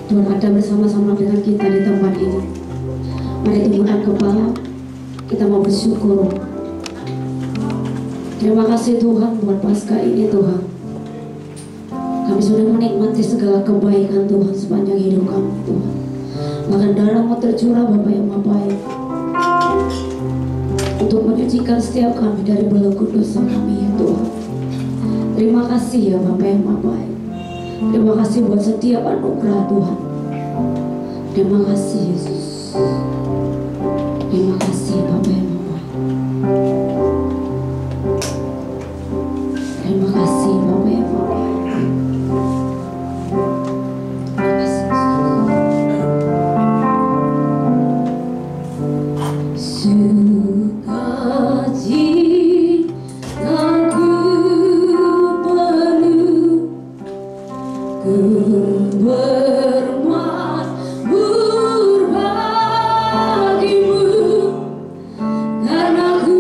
Tuhan ada bersama-sama dengan kita di tempat ini. Mari tundukkan kepala, kita mau bersyukur. Terima kasih Tuhan buat Paskah ini Tuhan. Kami sudah menikmati segala kebaikan Tuhan sepanjang hidup kami Tuhan. Bahkan darah-Mu tercurah Bapa yang Maha Baik untuk menyucikan setiap kami dari belenggu dosa kami ya Tuhan. Terima kasih ya Bapa yang Maha Baik. Terima kasih buat setiap anugerah Tuhan. Terima kasih Yesus. Terima kasih Bapa yang Maha Baik. Terima kasih Bapa yang Maha Baik. Terima kasih sukacitaku penuh bermakmur bagimu, karena ku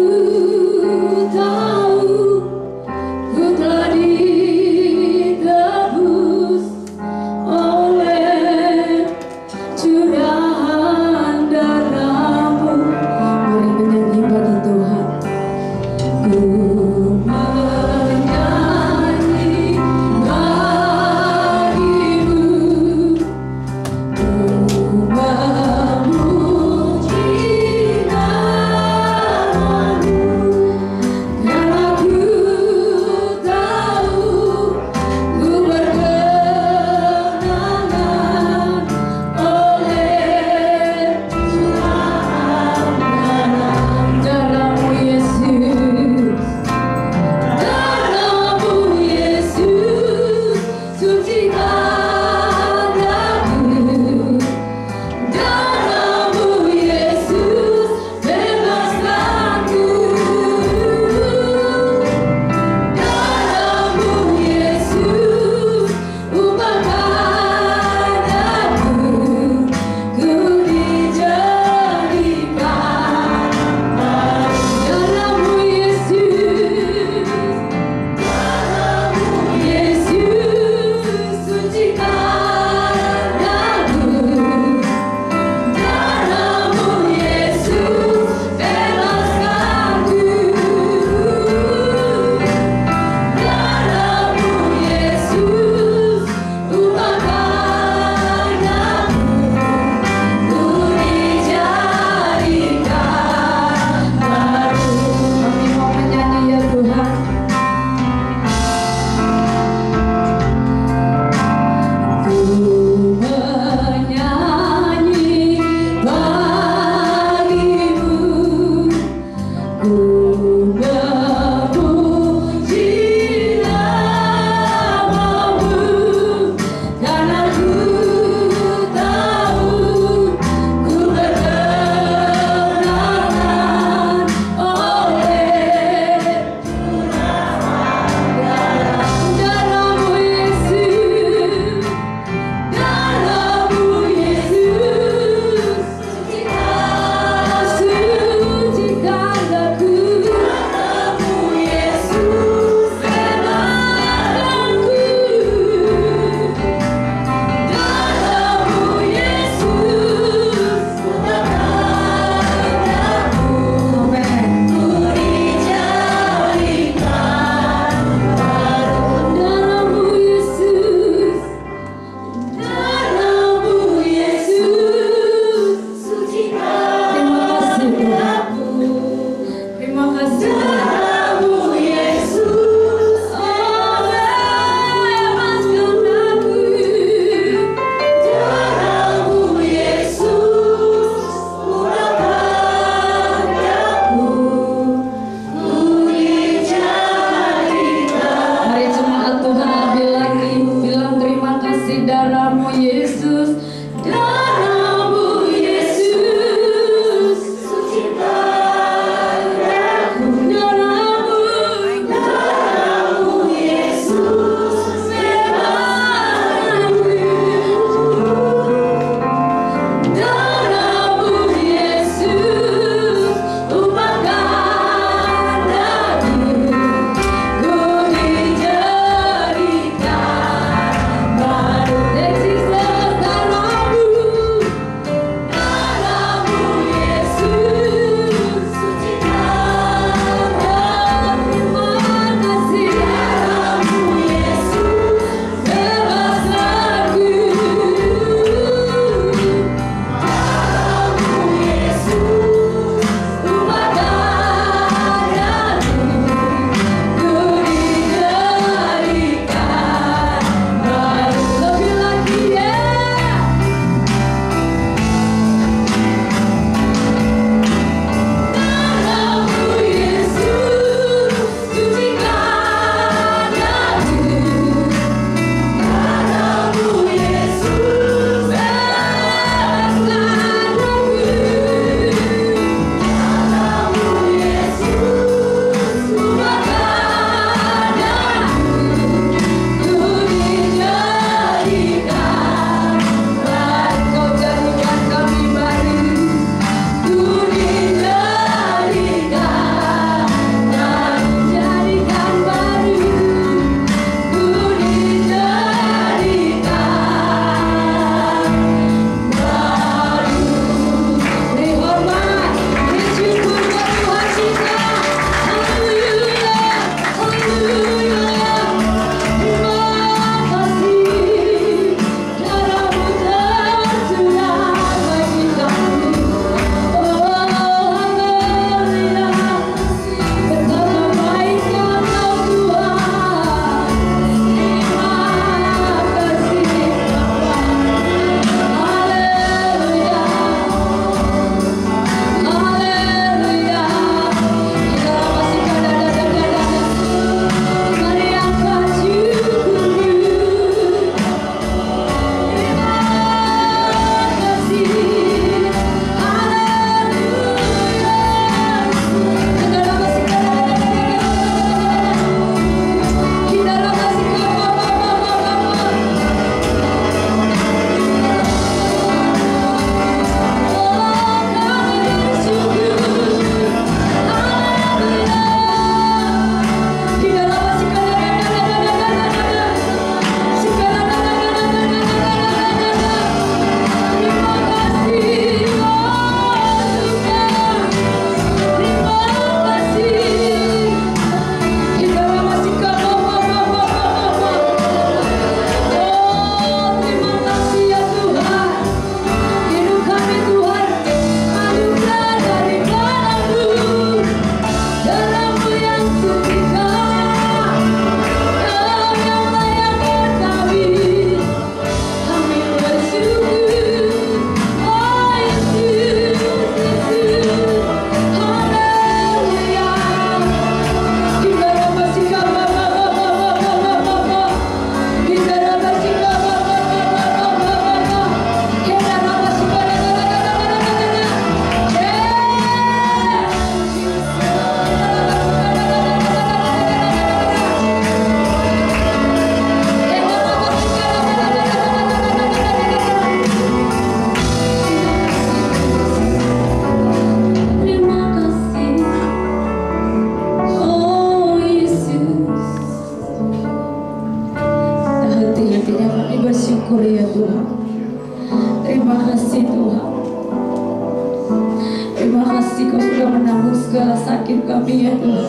segala sakit kami ya Tuhan.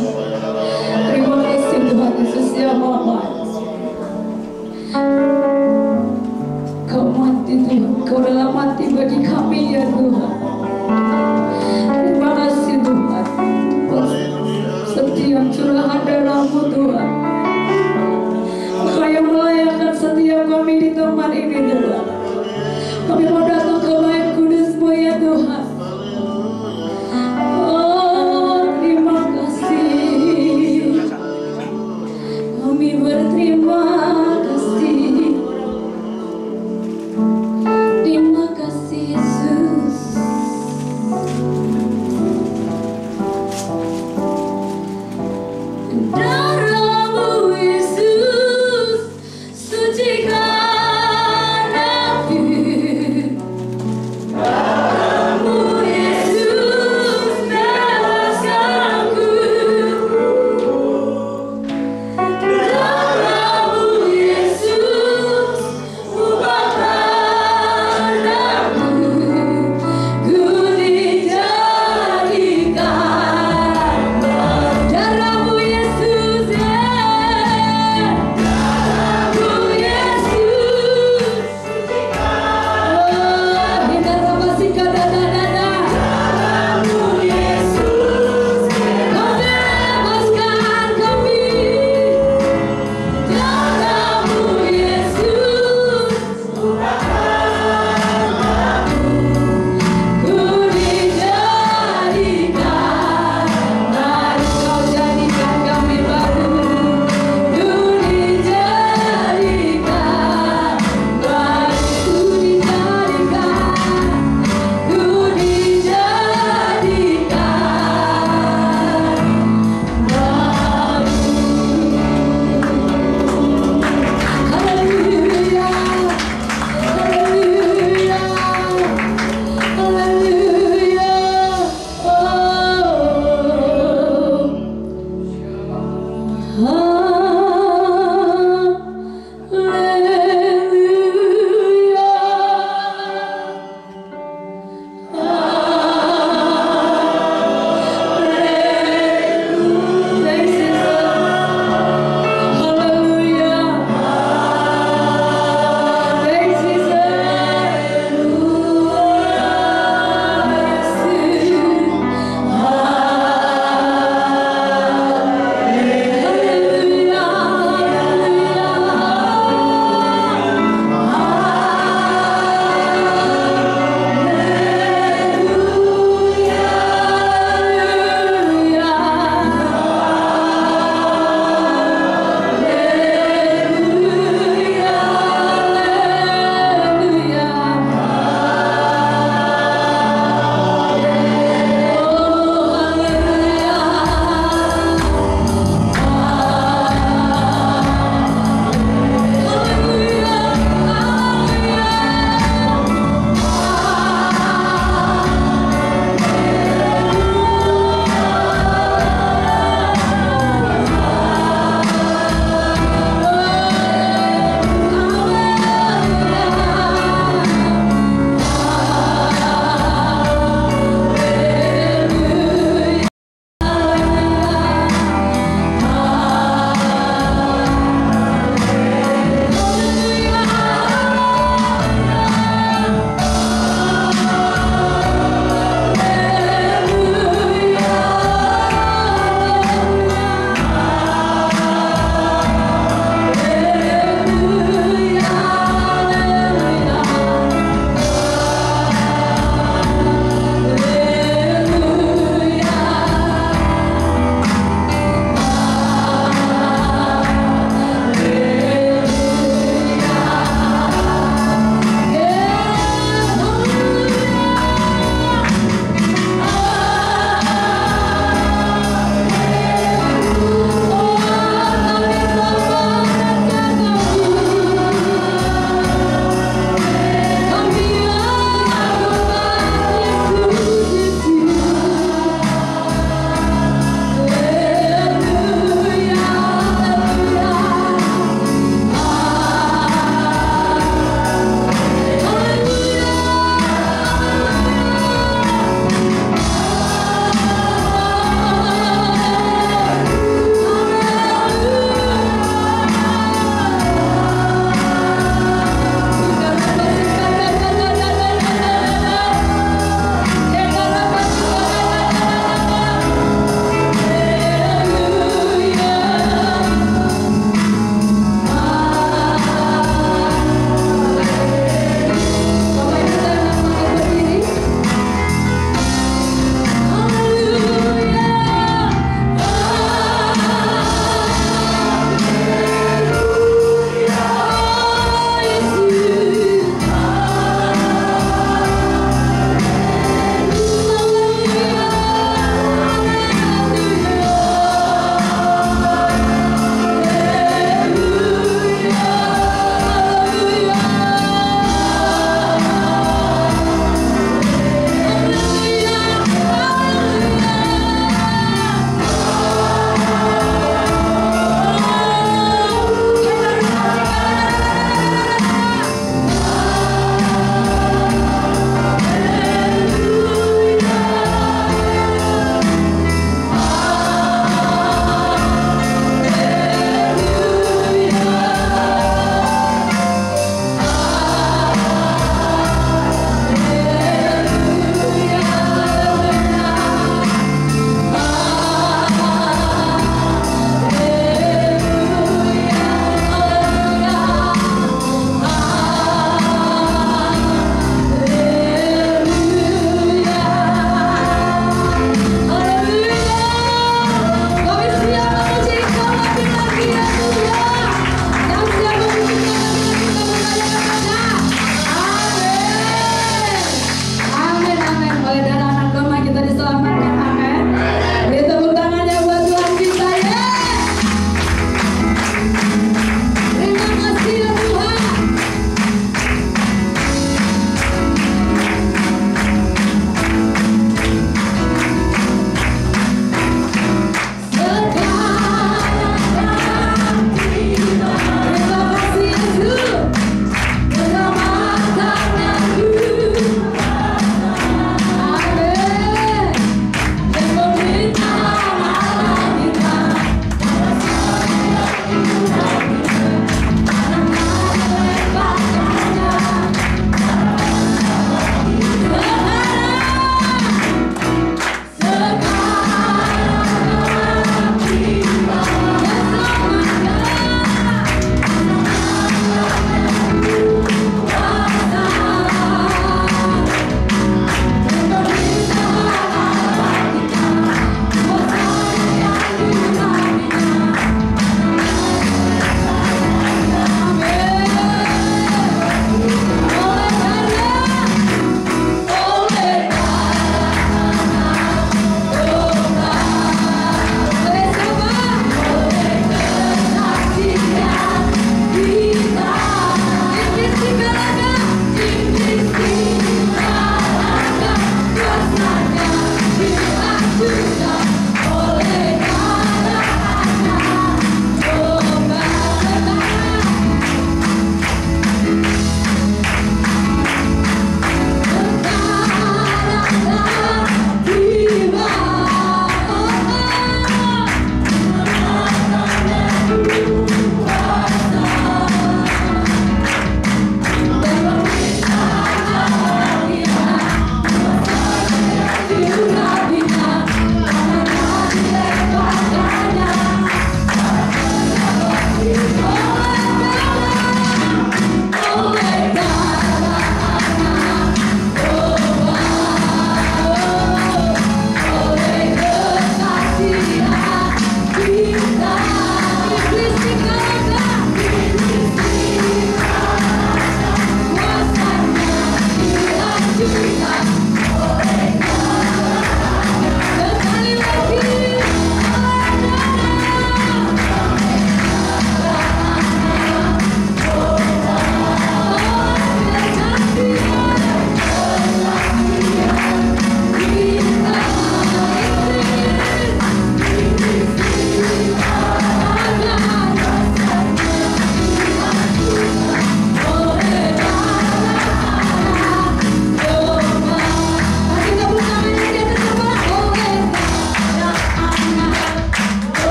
Terima kasih Tuhan Yesus yang maha baik. Kau mati Tuhan, Kau rela mati bagi kami ya Tuhan. Terima kasih Tuhan buat setiap curahan darah-Mu Tuhan. Kau yang melayakkan setiap kami di tempat ini Tuhan. Kami mau datang ke bait kudus-Mu ya Tuhan. Oh, terima kasih. Kami berterima kasih. Terima kasih Yesus. Darah-Mu Yesus sucikan aku. Darah-Mu Yesus bebaskanku. Darah-Mu Yesus ubahkan aku. Ku dijadikan darah-Mu Yesus, darah-Mu Yesus. Oh, kita kasih kata-kata. Darah-Mu Yesus, Kau bebaskan kami. Darah-Mu Yesus ubahkan aku. Ku dijadikan, mari Kau jadikan kami baru. Ku dijadikan, mari ku dijadikan. Ku dijadikan baru. Haleluya, haleluya, haleluya. Hallelujah.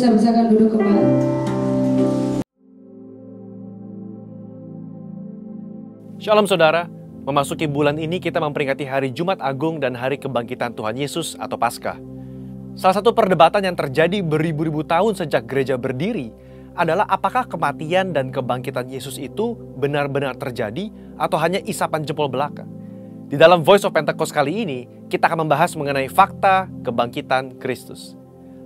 bisa silakan duduk kembali. Shalom saudara, memasuki bulan ini kita memperingati hari Jumat Agung dan hari kebangkitan Tuhan Yesus atau Paskah. Salah satu perdebatan yang terjadi beribu-ribu tahun sejak gereja berdiri adalah apakah kematian dan kebangkitan Yesus itu benar-benar terjadi atau hanya isapan jempol belaka. Di dalam Voice of Pentecost kali ini, kita akan membahas mengenai fakta kebangkitan Kristus.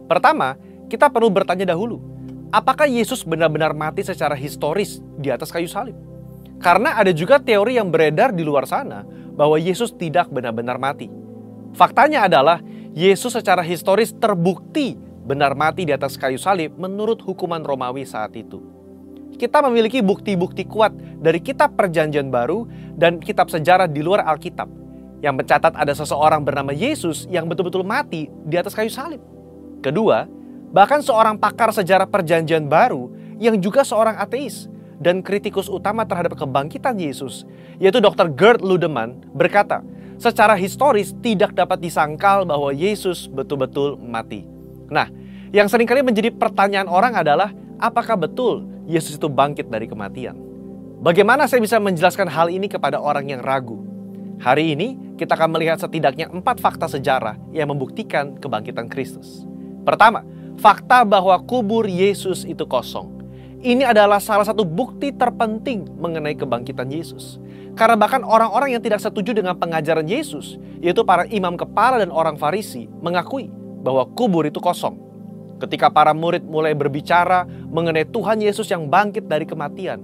Pertama, kita perlu bertanya dahulu, apakah Yesus benar-benar mati secara historis di atas kayu salib? Karena ada juga teori yang beredar di luar sana bahwa Yesus tidak benar-benar mati. Faktanya adalah Yesus secara historis terbukti benar mati di atas kayu salib menurut hukuman Romawi saat itu. Kita memiliki bukti-bukti kuat dari kitab Perjanjian Baru dan kitab sejarah di luar Alkitab yang mencatat ada seseorang bernama Yesus yang betul-betul mati di atas kayu salib. Kedua, bahkan seorang pakar sejarah Perjanjian Baru yang juga seorang ateis dan kritikus utama terhadap kebangkitan Yesus, yaitu Dr. Gerd Ludemann, berkata, secara historis tidak dapat disangkal bahwa Yesus betul-betul mati. Nah, yang seringkali menjadi pertanyaan orang adalah, apakah betul Yesus itu bangkit dari kematian? Bagaimana saya bisa menjelaskan hal ini kepada orang yang ragu? Hari ini, kita akan melihat setidaknya 4 fakta sejarah yang membuktikan kebangkitan Kristus. Pertama, fakta bahwa kubur Yesus itu kosong. Ini adalah salah satu bukti terpenting mengenai kebangkitan Yesus. Karena bahkan orang-orang yang tidak setuju dengan pengajaran Yesus, yaitu para imam kepala dan orang Farisi, mengakui bahwa kubur itu kosong. Ketika para murid mulai berbicara mengenai Tuhan Yesus yang bangkit dari kematian,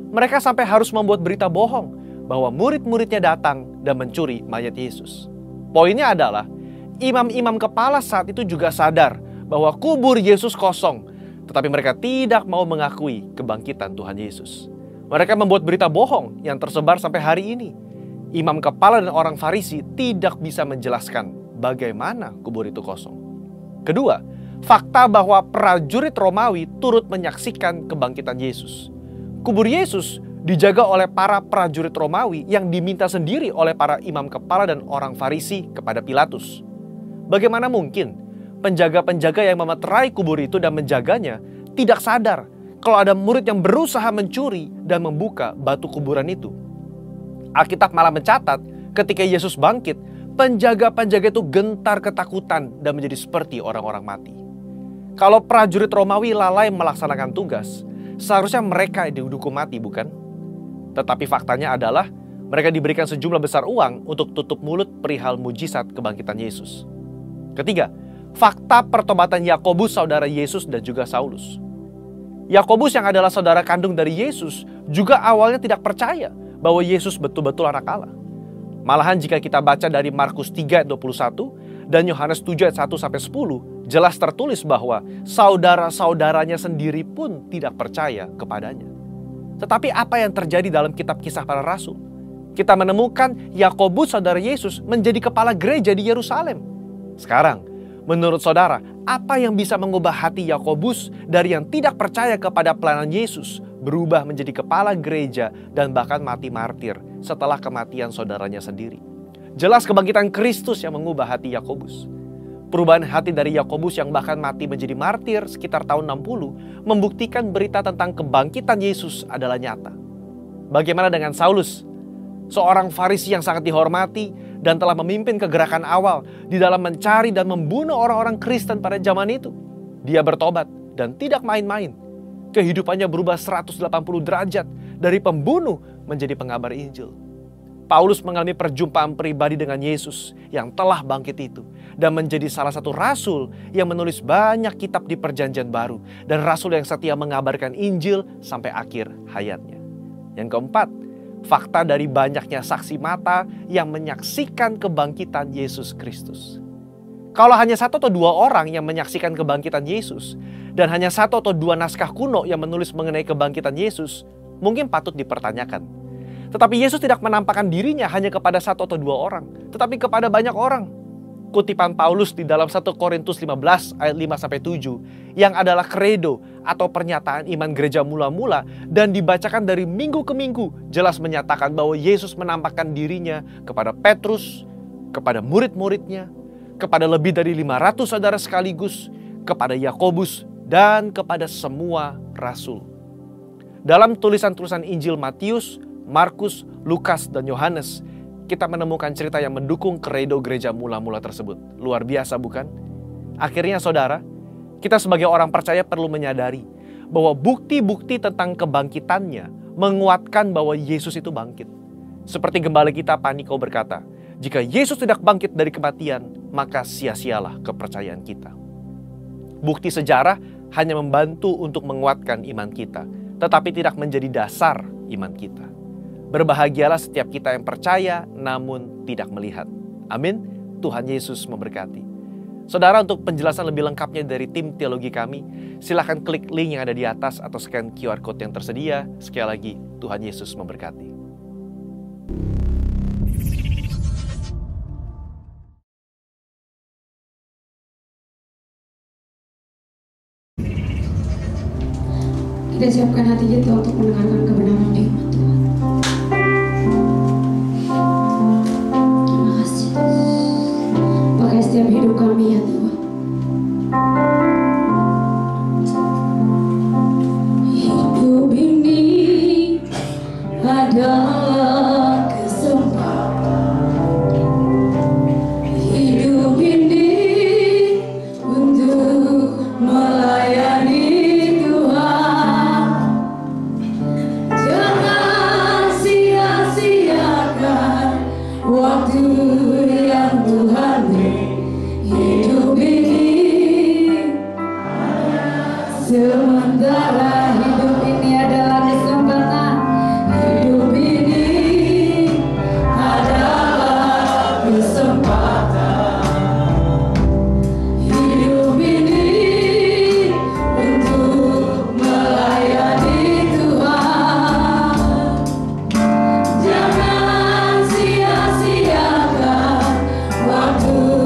mereka sampai harus membuat berita bohong bahwa murid-muridnya datang dan mencuri mayat Yesus. Poinnya adalah, imam-imam kepala saat itu juga sadar bahwa kubur Yesus kosong, tetapi mereka tidak mau mengakui kebangkitan Tuhan Yesus. Mereka membuat berita bohong yang tersebar sampai hari ini. Imam kepala dan orang Farisi tidak bisa menjelaskan bagaimana kubur itu kosong. Kedua, fakta bahwa prajurit Romawi turut menyaksikan kebangkitan Yesus. Kubur Yesus dijaga oleh para prajurit Romawi yang diminta sendiri oleh para imam kepala dan orang Farisi kepada Pilatus. Bagaimana mungkin penjaga-penjaga yang memeterai kubur itu dan menjaganya tidak sadar kalau ada murid yang berusaha mencuri dan membuka batu kuburan itu? Alkitab malah mencatat ketika Yesus bangkit, penjaga-penjaga itu gentar ketakutan dan menjadi seperti orang-orang mati. Kalau prajurit Romawi lalai melaksanakan tugas, seharusnya mereka dihukum mati, bukan? Tetapi faktanya adalah mereka diberikan sejumlah besar uang untuk tutup mulut perihal mujizat kebangkitan Yesus. Ketiga, fakta pertobatan Yakobus saudara Yesus dan juga Saulus. Yakobus yang adalah saudara kandung dari Yesus juga awalnya tidak percaya bahwa Yesus betul-betul anak Allah. Malahan jika kita baca dari Markus 3 ayat 21 dan Yohanes 7 ayat 1-10, jelas tertulis bahwa saudara-saudaranya sendiri pun tidak percaya kepadanya. Tetapi apa yang terjadi dalam kitab Kisah Para Rasul? Kita menemukan Yakobus saudara Yesus menjadi kepala gereja di Yerusalem. Sekarang, menurut saudara, apa yang bisa mengubah hati Yakobus dari yang tidak percaya kepada pelayanan Yesus berubah menjadi kepala gereja dan bahkan mati martir setelah kematian saudaranya sendiri? Jelas kebangkitan Kristus yang mengubah hati Yakobus. Perubahan hati dari Yakobus yang bahkan mati menjadi martir sekitar tahun 60 membuktikan berita tentang kebangkitan Yesus adalah nyata. Bagaimana dengan Saulus? Seorang Farisi yang sangat dihormati dan telah memimpin kegerakan awal di dalam mencari dan membunuh orang-orang Kristen pada zaman itu. Dia bertobat dan tidak main-main. Kehidupannya berubah 180 derajat dari pembunuh menjadi pengabar Injil. Paulus mengalami perjumpaan pribadi dengan Yesus yang telah bangkit itu dan menjadi salah satu rasul yang menulis banyak kitab di Perjanjian Baru dan rasul yang setia mengabarkan Injil sampai akhir hayatnya. Yang keempat, fakta dari banyaknya saksi mata yang menyaksikan kebangkitan Yesus Kristus. Kalau hanya 1 atau 2 orang yang menyaksikan kebangkitan Yesus, dan hanya 1 atau 2 naskah kuno yang menulis mengenai kebangkitan Yesus, mungkin patut dipertanyakan. Tetapi Yesus tidak menampakkan dirinya hanya kepada 1 atau 2 orang, tetapi kepada banyak orang. Kutipan Paulus di dalam 1 Korintus 15 ayat 5-7 yang adalah kredo atau pernyataan iman gereja mula-mula dan dibacakan dari minggu ke minggu jelas menyatakan bahwa Yesus menampakkan dirinya kepada Petrus, kepada murid-muridnya, kepada lebih dari 500 saudara sekaligus, kepada Yakobus dan kepada semua rasul. Dalam tulisan-tulisan Injil Matius, Markus, Lukas, dan Yohanes, kita menemukan cerita yang mendukung kredo gereja mula-mula tersebut. Luar biasa bukan? Akhirnya saudara, kita sebagai orang percaya perlu menyadari bahwa bukti-bukti tentang kebangkitannya menguatkan bahwa Yesus itu bangkit. Seperti gembala kita Paniko berkata, jika Yesus tidak bangkit dari kematian, maka sia-sialah kepercayaan kita. Bukti sejarah hanya membantu untuk menguatkan iman kita, tetapi tidak menjadi dasar iman kita. Berbahagialah setiap kita yang percaya namun tidak melihat. Amin. Tuhan Yesus memberkati. Saudara, untuk penjelasan lebih lengkapnya dari tim teologi kami, silakan klik link yang ada di atas atau scan QR Code yang tersedia. Sekali lagi, Tuhan Yesus memberkati. Kita siapkan hati kita untuk mendengarkan kebenaran firman Tuhan. Terima kasih Tuhan. Pakai setiap hidup kami ya Tuhan. Hidup ini adalah kesempatan. Hidup ini untuk melayani Tuhan. Jangan sia-siakan waktu yang Tuhan beri. Hidup ini sementara, hidup ini adalah kesempatan. Hidup ini adalah kesempatan. Hidup ini untuk melayani Tuhan. Jangan sia-siakan waktu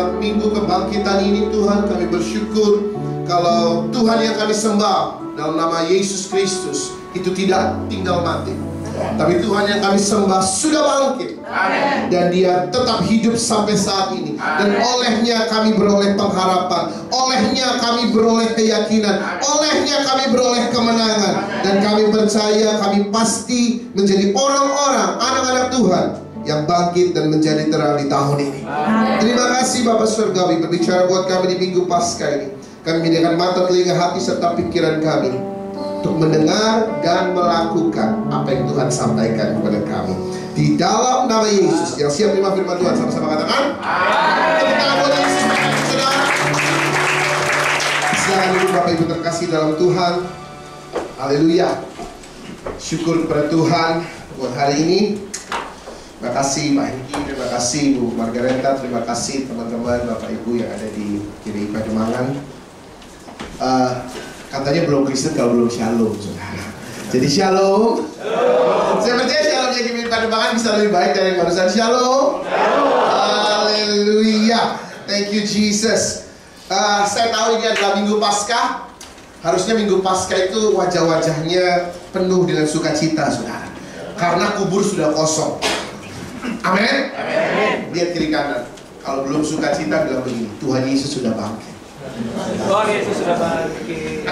buat minggu kebangkitan ini Tuhan. Kami bersyukur kalau Tuhan yang kami sembah dalam nama Yesus Kristus itu tidak tinggal mati, tapi Tuhan yang kami sembah sudah bangkit. Amen. Dan dia tetap hidup sampai saat ini. Dan olehnya kami beroleh pengharapan, olehnya kami beroleh keyakinan, olehnya kami beroleh kemenangan. Dan kami percaya kami pasti menjadi orang-orang, anak-anak Tuhan yang bangkit dan menjadi terang di tahun ini. Terima kasih Bapak Surgawi berbicara buat kami di minggu Paskah ini. Kami menyediakan mata, telinga, hati, serta pikiran kami untuk mendengar dan melakukan apa yang Tuhan sampaikan kepada kami. Di dalam nama Yesus. Yang siap terima firman Tuhan sama-sama katakan amin. Tepuk tangan buat Yesus, saudara. Silakan dulu Bapak Ibu terkasih dalam Tuhan. Haleluya. Syukur kepada Tuhan buat hari ini. Terima kasih Pak Hengki, terima kasih Bu Margareta, terima kasih teman-teman Bapak Ibu yang ada di GBI Pademangan. Katanya belum Kristen kalau belum shalom, saudara. Jadi shalom. Saya percaya shalomnya GBI Pademangan bisa lebih baik dari yang barusan shalom. Haleluya. Thank you Jesus. Saya tahu ini adalah minggu Paskah. Harusnya minggu Paskah itu wajah-wajahnya penuh dengan sukacita, saudara. Karena kubur sudah kosong. Amin. Lihat kiri kanan. Kalau belum sukacita bilang begini, Tuhan Yesus sudah bangkit. Tuhan Yesus sudah bangkit.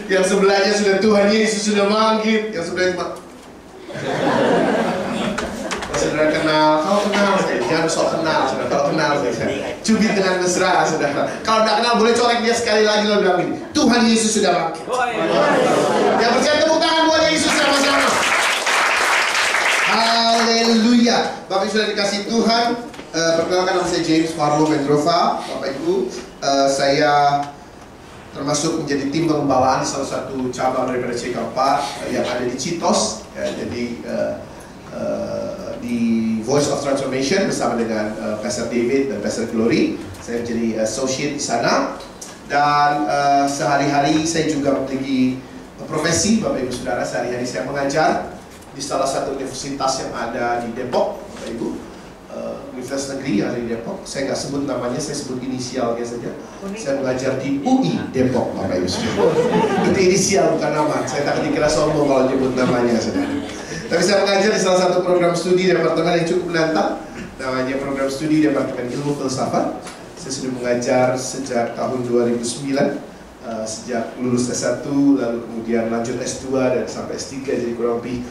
Yang sebelahnya sudah Tuhan Yesus sudah bangkit. Yang sebelahnya saudara kenal, kau kenal, jangan sok kenal, saudara. Kalau kenal, cubit dengan mesra, saudara. Kalau tidak kenal boleh colek dia sekali lagi lo bilang ini, Tuhan Yesus sudah bangkit. Yang percaya tepuk tangan buat Yesus sama-sama. Haleluya. Bapak Ibu sudah dikasih Tuhan. Perkenalkan nama saya James Farlo Mendrova. Bapak Ibu, saya termasuk menjadi tim pengembalaan salah satu cabang daripada CK4 yang ada di Citos. Jadi di Voice of Transformation bersama dengan Pastor David dan Pastor Glory. Saya menjadi associate di sana. Dan sehari-hari saya juga memiliki profesi, Bapak Ibu Saudara. Sehari-hari saya mengajar di salah satu universitas yang ada di Depok, Bapak Ibu, Universitas Negeri yang ada di Depok. Saya nggak sebut namanya, saya sebut inisialnya saja. Saya mengajar di UI Depok, Bapak Ibu. Itu inisial bukan nama. Saya takut dikira sombong kalau nyebut namanya, saudara. Tapi saya mengajar di salah satu program studi departemen yang cukup menantang, namanya program studi Departemen Ilmu Filsafat. Saya sudah mengajar sejak tahun 2009. Sejak lulus S1, lalu kemudian lanjut S2 dan sampai S3, jadi kurang lebih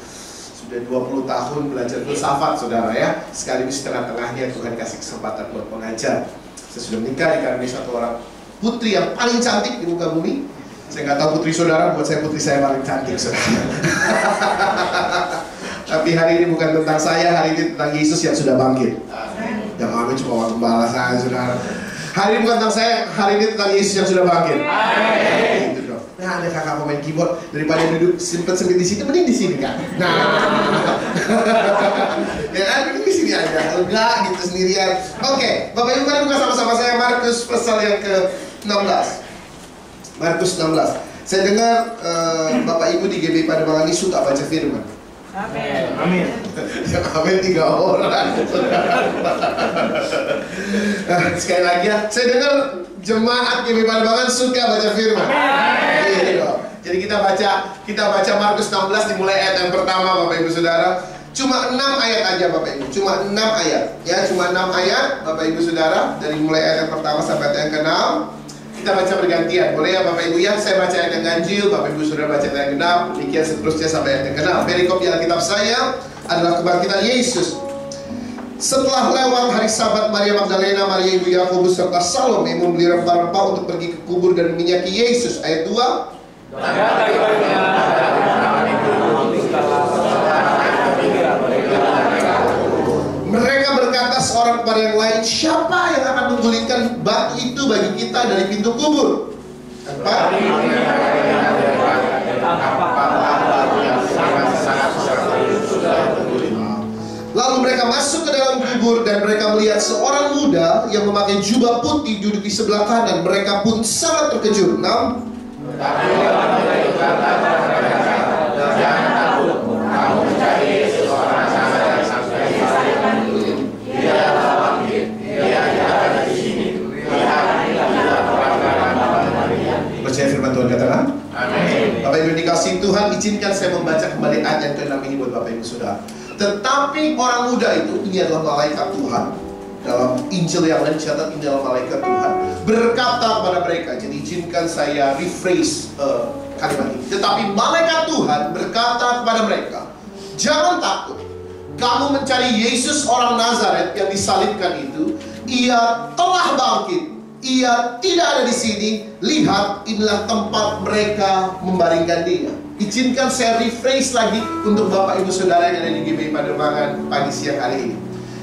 sudah 20 tahun belajar filsafat, saudara ya. Sekaligus tengah-tengahnya Tuhan kasih kesempatan buat mengajar. Saya sudah menikah dikaruniai satu orang putri yang paling cantik di muka bumi. Saya nggak tahu putri saudara, buat saya putri saya paling cantik, saudara. Tapi hari ini bukan tentang saya, hari ini tentang Yesus yang sudah bangkit. Yang amin cuma waktu balas saya, saudara. Hari ini bukan tentang saya, hari ini tentang Yesus yang sudah bangkit. Gitu dong. Nah, ada kakak pemain keyboard, daripada duduk sempit-sempit di situ, mending di sini kan. Nah, ya kan, mending di sini aja, lega gitu sendirian. Oke, Bapak Ibu mari buka sama-sama saya Markus pasal yang ke-16. Markus 16. Saya dengar Bapak Ibu di GBI Pademangan ini suka baca firman. Amin. Amin. Yang amin 3 orang. Sekali lagi ya, saya dengar jemaat GBI Pademangan suka baca firman. Jadi kita baca Markus 16 dimulai ayat yang pertama, Bapak Ibu Saudara. Cuma 6 ayat aja Bapak Ibu, cuma 6 ayat. Ya, cuma 6 ayat Bapak Ibu Saudara, dari mulai ayat yang pertama sampai ayat yang ke-6. Kita baca bergantian, boleh ya Bapak Ibu ya? Saya baca ayat yang ganjil, Bapak Ibu Saudara baca ayat yang genap, demikian seterusnya sampai ayat yang ke-6. Perikop di Alkitab saya adalah kebangkitan Yesus. Setelah lewat hari Sabat, Maria Magdalena, Maria Ibu Yakobus serta Salome membeli rempah-rempah untuk pergi ke kubur dan meminyaki Yesus. Ayat 2. Mereka berkata seorang kepada yang lain, siapa yang akan menggulingkan batu itu bagi kita dari pintu kubur? 4. Lalu mereka masuk ke dalam kubur dan mereka melihat seorang muda yang memakai jubah putih duduk di sebelah kanan. Mereka pun sangat terkejut. 6. yang ke-6 ini buat Bapak Ibu Saudara. Tetapi orang muda itu, ini adalah malaikat Tuhan. Dalam Injil yang lain dicatat ini adalah malaikat Tuhan, berkata kepada mereka. Jadi izinkan saya rephrase kalimat ini. Tetapi malaikat Tuhan berkata kepada mereka, jangan takut. Kamu mencari Yesus orang Nazaret yang disalibkan itu. Ia telah bangkit. Ia tidak ada di sini. Lihat, inilah tempat mereka membaringkan dia. Izinkan saya rephrase lagi untuk Bapak Ibu Saudara yang ada di GBI Pademangan pagi siang hari ini.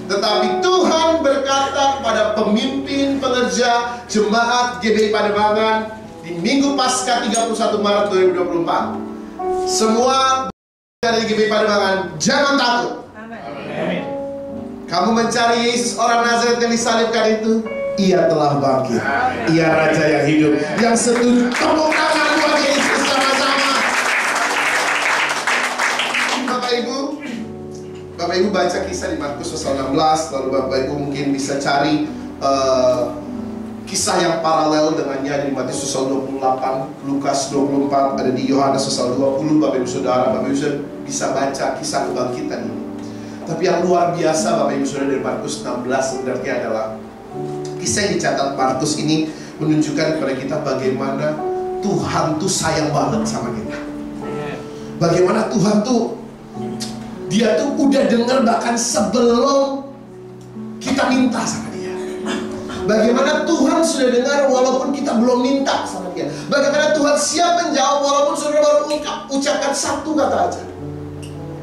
Tetapi Tuhan berkata kepada pemimpin pengerja jemaat GBI Pademangan di Minggu Paskah 31 Maret 2024. Semua yang ada di GBI Pademangan, jangan takut. Amin. Kamu mencari Yesus orang Nazaret yang disalibkan itu. Ia telah bangkit. Ia Raja yang hidup. Yang setuju, tepuk tangan buat Yesus sama-sama. Bapak Ibu baca kisah di Markus pasal 16. Lalu Bapak Ibu mungkin bisa cari kisah yang paralel dengannya di Matius pasal 28, Lukas 24, ada di Yohanes pasal 20. Bapak Ibu Saudara, Bapak Ibu Saudara bisa baca kisah kebangkitan ini. Tapi yang luar biasa Bapak Ibu Saudara dari Markus 16 sebenarnya adalah kisah yang dicatat Markus ini menunjukkan kepada kita bagaimana Tuhan tuh sayang banget sama kita. Bagaimana Tuhan tuh, Dia tuh udah dengar bahkan sebelum kita minta sama Dia. Bagaimana Tuhan sudah dengar walaupun kita belum minta sama Dia. Bagaimana Tuhan siap menjawab walaupun saudara baru ucapkan satu kata aja.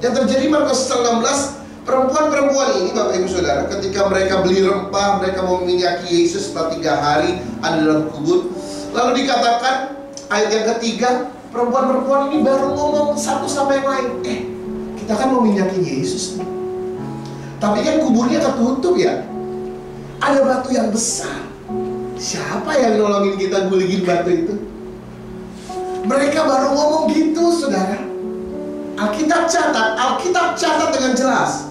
Yang terjadi Markus 16, perempuan-perempuan ini Bapak Ibu Saudara, ketika mereka beli rempah, mereka mau meminyaki Yesus setelah 3 hari ada dalam kubur. Lalu dikatakan ayat yang ketiga, perempuan-perempuan ini baru ngomong satu sama yang lain, kita kan mau minyakin Yesus nih. Tapi kan kuburnya ketutup ya. Ada batu yang besar. Siapa yang nolongin kita gulingin batu itu? Mereka baru ngomong gitu saudara. Alkitab catat dengan jelas.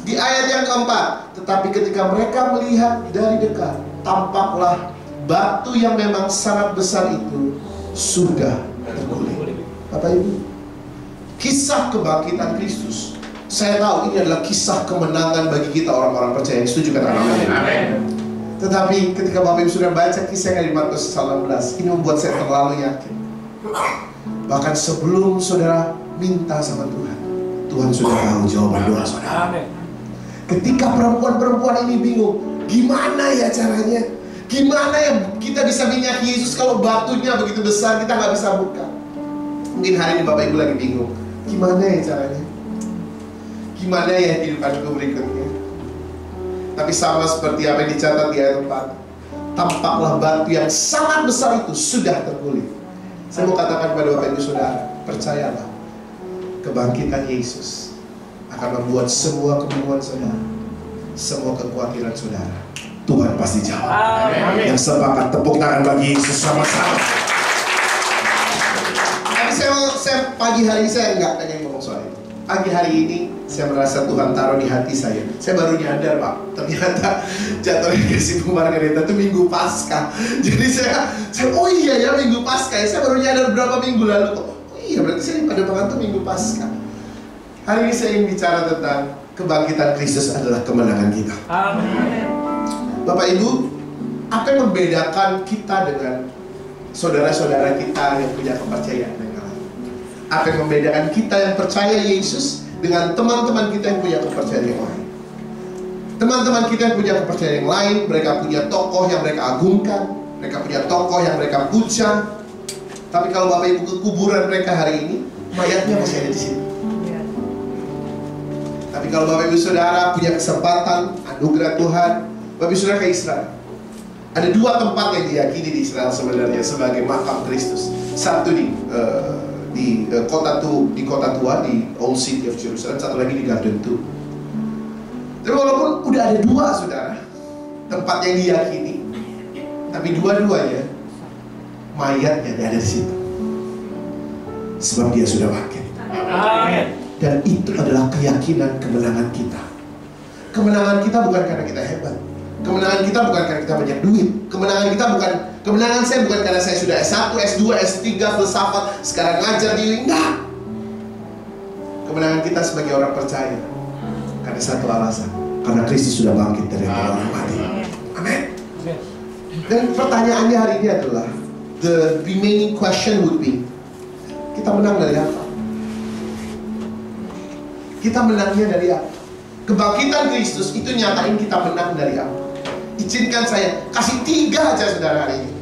Di ayat yang keempat, tetapi ketika mereka melihat dari dekat, tampaklah batu yang memang sangat besar itu sudah terguling. Bapak Ibu, kisah kebangkitan Kristus, saya tahu ini adalah kisah kemenangan bagi kita orang-orang percaya. Setuju katakan amin. Tetapi ketika Bapak Ibu sudah baca kisah yang di Markus 16, ini membuat saya terlalu yakin. Bahkan sebelum saudara minta sama Tuhan, Tuhan sudah tahu jawaban doa saudara. Amin. Ketika perempuan-perempuan ini bingung, gimana ya caranya? Gimana ya kita bisa minyaki Yesus kalau batunya begitu besar kita nggak bisa buka? Mungkin hari ini Bapak Ibu lagi bingung, gimana ya caranya? Gimana ya kehidupanku berikutnya? Tapi sama seperti apa yang dicatat di ayat 4, tampaklah batu yang sangat besar itu sudah terguling. Saya mau katakan kepada Bapak Ibu Saudara, percayalah, kebangkitan Yesus akan membuat semua kebingungan saudara, semua kekhawatiran saudara, Tuhan pasti jawab. Amin. Yang sepakat tepuk tangan bagi Yesus sama-sama. Tapi saya pagi hari ini saya nggak pengen ngomong soal itu. Pagi hari ini saya merasa Tuhan taruh di hati saya. Saya baru nyadar Pak, ternyata jadwalnya kasih Bu Margareta itu Minggu Paskah. Jadi saya oh iya ya Minggu Paskah ya. Saya baru nyadar berapa minggu lalu kok. Oh iya berarti saya pada banget tuh Minggu Paskah. Hari ini saya ingin bicara tentang kebangkitan Kristus adalah kemenangan kita. Amin. Bapak Ibu, apa yang membedakan kita dengan saudara-saudara kita yang punya kepercayaan yang lain? Apa yang membedakan kita yang percaya Yesus dengan teman-teman kita yang punya kepercayaan yang lain? Teman-teman kita yang punya kepercayaan yang lain, mereka punya tokoh yang mereka agungkan, mereka punya tokoh yang mereka puja. Tapi kalau Bapak Ibu ke kuburan mereka hari ini, mayatnya masih ada di sini. Tapi kalau Bapak Ibu Saudara punya kesempatan, anugerah Tuhan, Bapak Ibu Saudara ke Israel. Ada 2 tempat yang diyakini di Israel sebenarnya sebagai makam Kristus. Satu di kota tua di Old City of Jerusalem, satu lagi di Garden Tomb. Tapi walaupun udah ada 2 saudara tempat yang diyakini, tapi dua-duanya mayatnya ada di situ. Sebab dia sudah bangkit. Amin. Dan itu adalah keyakinan kemenangan kita. Kemenangan kita bukan karena kita hebat. Kemenangan kita bukan karena kita banyak duit. Kemenangan saya bukan karena saya sudah S1, S2, S3, filsafat, sekarang ngajar di enggak. Kemenangan kita sebagai orang percaya karena satu alasan, karena Kristus sudah bangkit dari orang mati. Amin. Dan pertanyaannya hari ini adalah, the remaining question would be, kita menang dari apa? Kita menangnya dari apa? Kebangkitan Kristus itu nyatain kita menang dari apa? Izinkan saya kasih 3 aja saudara hari ini.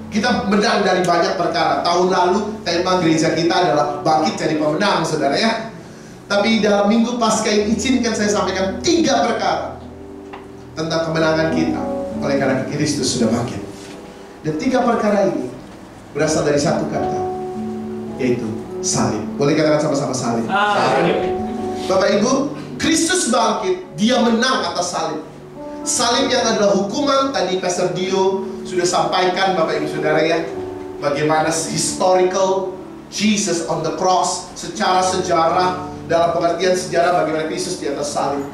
Kita menang dari banyak perkara. Tahun lalu tema gereja kita adalah bangkit jadi pemenang, saudara ya. Tapi dalam minggu Paskah ini izinkan saya sampaikan 3 perkara tentang kemenangan kita oleh karena Kristus sudah bangkit. Dan 3 perkara ini berasal dari satu kata, yaitu salib. Boleh katakan sama-sama salib. Bapak Ibu, Kristus bangkit, dia menang atas salib. Salib yang adalah hukuman, tadi Pastor Dio sudah sampaikan Bapak Ibu Saudara ya, bagaimana historical Jesus on the cross, secara sejarah, dalam pengertian sejarah bagaimana Kristus di atas salib.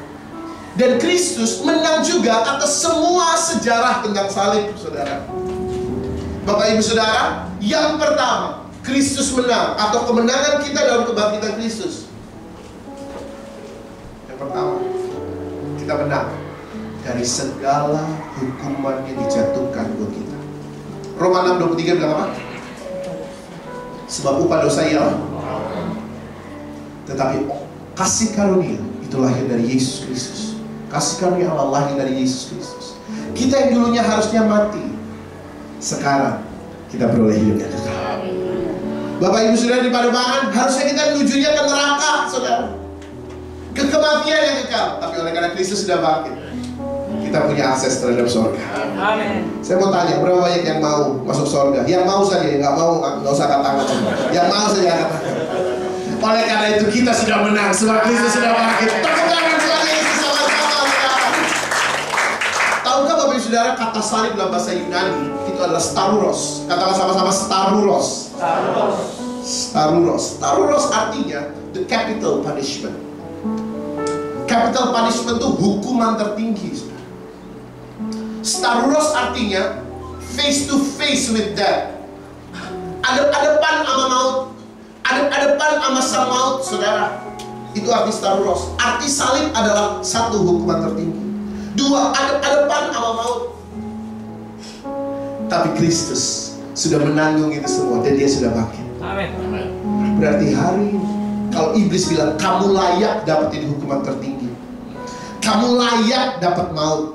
Dan Kristus menang juga atas semua sejarah tentang salib, saudara. Bapak Ibu Saudara, yang pertama, Kristus menang atau kemenangan kita dalam kebangkitan Kristus. Yang pertama, kita menang dari segala hukuman yang dijatuhkan buat kita. Roma 6:23 bilang apa? Sebab upah dosa ialah, tetapi kasih karunia itu lahir dari Yesus Kristus. Kasih karunia Allah lahir dari Yesus Kristus. Kita yang dulunya harusnya mati, sekarang kita beroleh hidup yang kekal. Bapak Ibu Saudara di Pademangan, harusnya kita menujunya ke neraka, saudara, ke kematian yang kekal. Tapi oleh karena Kristus sudah bangkit, kita punya akses terhadap surga. Amin. Saya mau tanya, berapa banyak yang mau masuk surga? Yang mau saja, nggak mau nggak usah angkat tangan. Yang mau saja angkat tangan. Oleh karena itu kita sudah menang, sebab Kristus sudah bangkit. Tepuk tangan buat Yesus sama-sama. Tahukah Bapak Ibu Saudara, kata salib dalam bahasa Yunani itu adalah staruros. Katakan sama-sama, staruros. Staruros artinya the capital punishment. Capital punishment itu hukuman tertinggi. Staruros artinya face to face with death. Ada-hadapan sama maut. Ada-hadapan sama sang maut, saudara. Itu arti staruros. Arti salib adalah 1, hukuman tertinggi. 2, ada-hadapan sama maut. Tapi Kristus sudah menanggung itu semua dan dia sudah bangkit. Amin. Berarti hari ini, kalau iblis bilang kamu layak dapetin hukuman tertinggi, kamu layak dapat maut,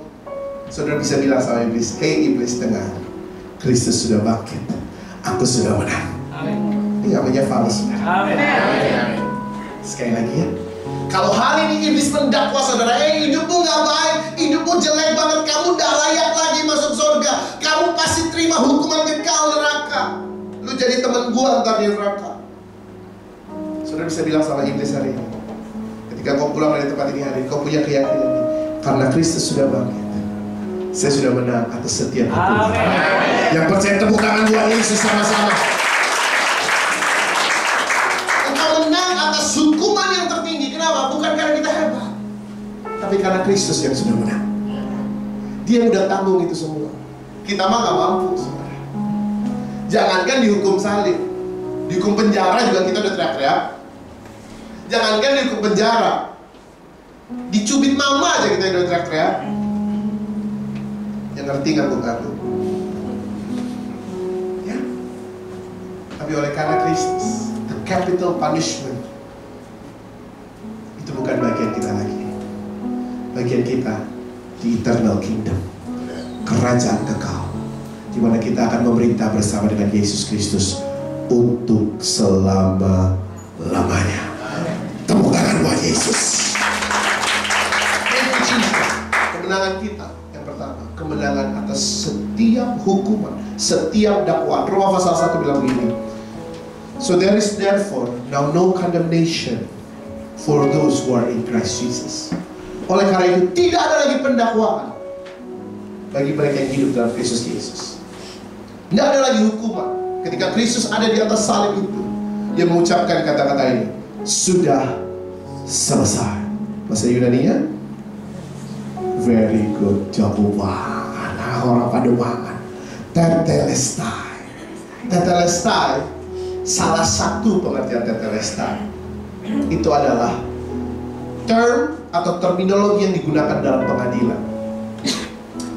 saudara bisa bilang sama iblis, hey iblis, dengar, Kristus sudah bangkit, aku sudah menang. Amin. Ini namanya fals. Amin. Sekali lagi ya, kalau hari ini iblis mendakwa saudara, hidupmu gak baik, hidupmu jelek banget, kamu gak layak lagi masuk surga, kamu pasti terima hukuman kekal neraka, lu jadi teman gua ntar di neraka. Saudara bisa bilang sama iblis hari ini, ketika kau pulang dari tempat ini hari ini, kau punya keyakinan ini, karena Kristus sudah bangkit, saya sudah menang atas setiap hukuman. Yang percaya tepuk tangan buat Yesus sama-sama. Engkau menang atas hukuman yang tertinggi. Kenapa? Bukan karena kita hebat, tapi karena Kristus yang sudah menang. Dia udah tanggung itu semua. Kita mah gak mampu, saudara. Jangankan dihukum salib, dihukum penjara juga kita udah teriak-teriak. Jangankan dihukum penjara, dicubit mama aja kita udah teriak-teriak. Yang ngerti kan bukan lu? Ya. Tapi oleh karena Kristus, the capital punishment itu bukan bagian kita lagi. Bagian kita di eternal kingdom, kerajaan kekal, di mana kita akan memerintah bersama dengan Yesus Kristus untuk selama-lamanya. Tepuk tangan buat Yesus. Kemenangan kita yang pertama, kemenangan atas setiap hukuman, setiap dakwaan. Roma pasal 1 bilang begini, so there is therefore now no condemnation for those who are in Christ Jesus. Oleh karena itu tidak ada lagi pendakwaan bagi mereka yang hidup dalam Kristus Yesus. Tidak ada lagi hukuman. Ketika Kristus ada di atas salib itu, dia mengucapkan kata-kata ini, sudah selesai. Bahasa Yunaninya, very good, jago banget. Orang Pademangan, tetelestai. Tetelestai, salah satu pengertian tetelestai itu adalah term atau terminologi yang digunakan dalam pengadilan.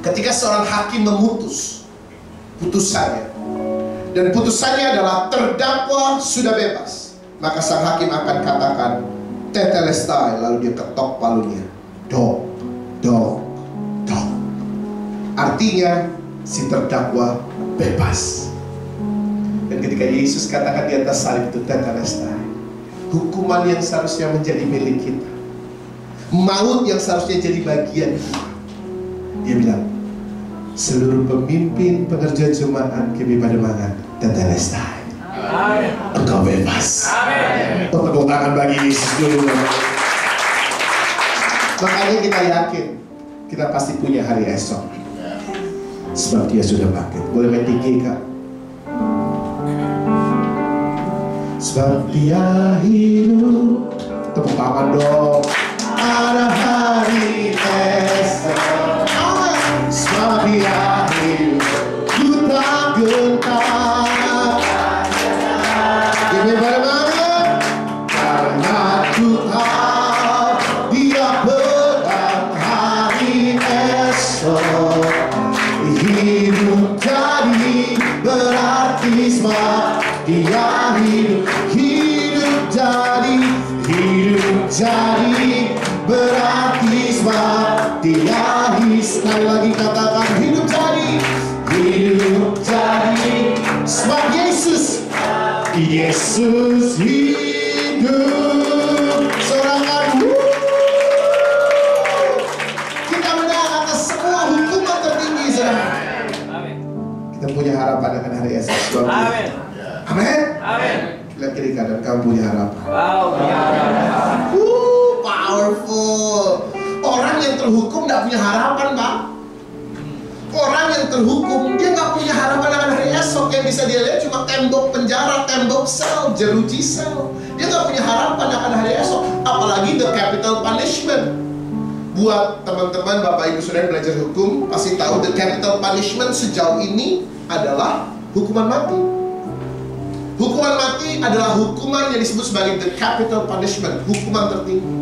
Ketika seorang hakim memutus putusannya, dan putusannya adalah terdakwa sudah bebas, maka sang hakim akan katakan tetelestai, lalu dia ketok palunya, dok, dok, dok. Artinya si terdakwa bebas. Dan ketika Yesus katakan di atas salib itu tetelestai, hukuman yang seharusnya menjadi milik kita, maut yang seharusnya jadi bagian kita, dia bilang, seluruh pemimpin pengerja Jumat kami pada mangan tetelestai. Engkau bebas. Tepuk tangan bagi Yesus dulu. Makanya kita yakin kita pasti punya hari esok, sebab dia sudah bangkit. Boleh main tinggi Kak? Sebab dia hidup. Tepuk tangan dong. Ada hari esok. Sebab dia hidup, ku tak gentar. Ini bagaimana? Karena Tuhan dia pedang hari esok. Hidup jadi berarti sebab dia hidup. Hidup jadi berarti sebab dia hidup. Sekali lagi katakan hidup jadi sebab Yesus hidup. Sorangan kita menang atas semua hukuman tertinggi, saudara. Kita punya harapan akan hari esok. Amin. Amin. Amin. Lihat kiri kanan, kamu punya harapan. Powerful. Orang yang terhukum tidak punya harapan, Pak. Orang yang terhukum, dia nggak punya harapan akan hari esok. Yang bisa dia lihat cuma tembok penjara, tembok sel, jeruji sel. Dia nggak punya harapan akan hari esok. Apalagi the capital punishment. Buat teman-teman, Bapak Ibu Saudara yang belajar hukum, pasti tahu the capital punishment sejauh ini adalah hukuman mati. Hukuman mati adalah hukuman yang disebut sebagai the capital punishment, hukuman tertinggi.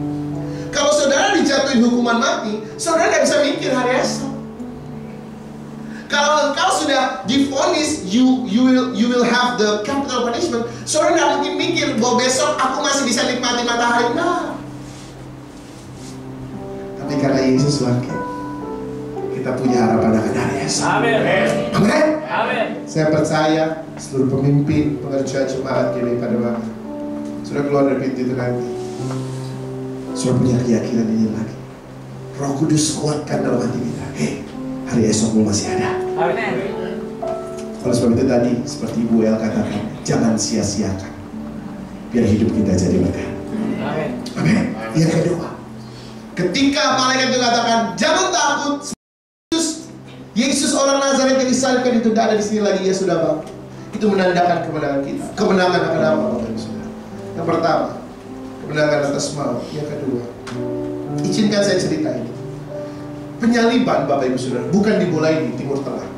Kalau saudara dijatuhin hukuman mati, saudara nggak bisa mikir hari esok. Kalau engkau sudah divonis, you will have the capital punishment, saudara nggak mungkin mikir bahwa besok aku masih bisa nikmati matahari. Nah, tapi karena Yesus bangkit, kita punya harapan akan hari esok. Amin. Amin. Amin. Saya percaya seluruh pemimpin pengerja jemaat kini pada waktu sudah keluar dari pintu itu nanti, sudah punya keyakinan ini lagi. Roh Kudus kuatkan dalam hati kita. Hei, hari esokmu masih ada. Amin. Oleh sebab itu tadi, seperti Ibu El katakan, jangan sia-siakan, biar hidup kita jadi berkah. Amin. Amin. Yang kedua, ketika malaikat itu katakan, jangan takut. Yesus orang Nazaret yang disalibkan itu tidak ada di sini lagi, dia sudah bangkit. Itu menandakan kemenangan kita. Kemenangan akan apa, Bapak Ibu Saudara? Yang pertama, kemenangan atas maut. Yang kedua, izinkan saya cerita ini. Penyaliban, Bapak Ibu Saudara, bukan dimulai di Timur Tengah.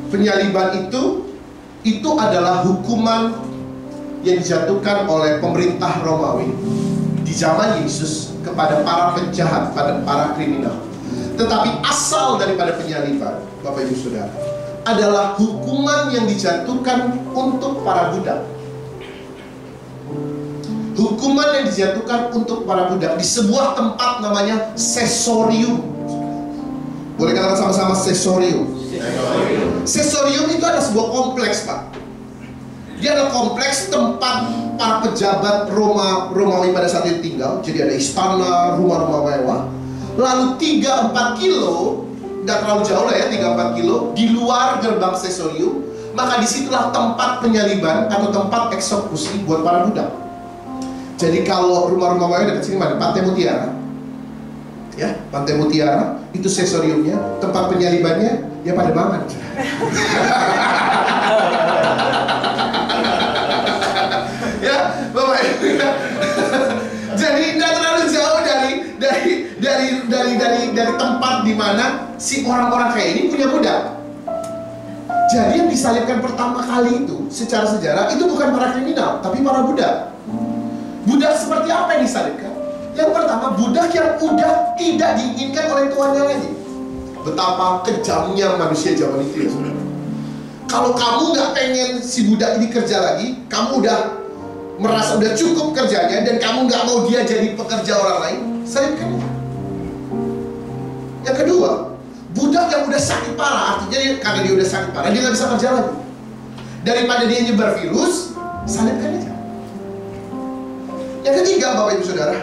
Penyaliban itu adalah hukuman yang dijatuhkan oleh pemerintah Romawi di zaman Yesus kepada para penjahat, pada para kriminal. Tetapi asal daripada penyaliban, Bapak Ibu Saudara, adalah hukuman yang dijatuhkan untuk para budak. Hukuman yang dijatuhkan untuk para budak di sebuah tempat namanya Sesorium. Boleh katakan sama-sama Sesorium. Sesorium itu ada sebuah kompleks, Pak. Dia adalah kompleks tempat para pejabat Romawi pada saat itu tinggal. Jadi ada istana, rumah-rumah mewah. Lalu 3-4 kilo, tidak terlalu jauh lah ya, 3-4 kilo di luar gerbang Sesorium, maka disitulah tempat penyaliban atau tempat eksekusi buat para budak. Jadi kalau rumah-rumah mewah dekat sini mana? Pantai Mutiara, ya, Pantai Mutiara itu Sesoriumnya, tempat penyalibannya ya pada mangan. Ya, Bapak Ibu. Jadi tidak terlalu jauh dari tempat di mana si orang-orang kayak ini punya budak. Jadi yang disalibkan pertama kali itu secara sejarah itu bukan para kriminal, tapi para budak. Budak seperti apa yang disalibkan? Yang pertama, budak yang udah tidak diinginkan oleh tuannya lagi. Betapa kejamnya manusia zaman itu ya saudara. Kalau kamu nggak pengen si budak ini kerja lagi, kamu udah merasa udah cukup kerjanya dan kamu nggak mau dia jadi pekerja orang lain, salibkan dia. Yang kedua, budak yang udah sakit parah, artinya karena dia udah sakit parah, dia nggak bisa kerja lagi. Daripada dia nyebar virus, salibkan aja. Yang ketiga, Bapak Ibu Saudara,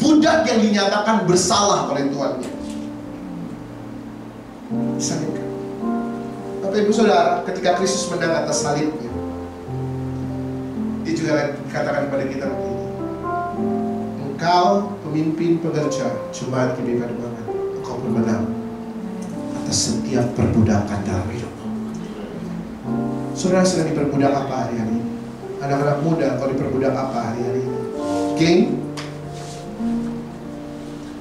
budak yang dinyatakan bersalah oleh tuannya, salibkan. Bapak Ibu Saudara, ketika Kristus menang atas salibnya, dia juga katakan kepada kita begini, engkau pemimpin pekerja Jemaat GBI Pademangan, engkau bermenang atas setiap perbudakan dalam hidupmu. Saudara sedang diperbudak apa hari-hari ini? Anak-anak muda, kau diperbudak apa hari-hari ini? Geng?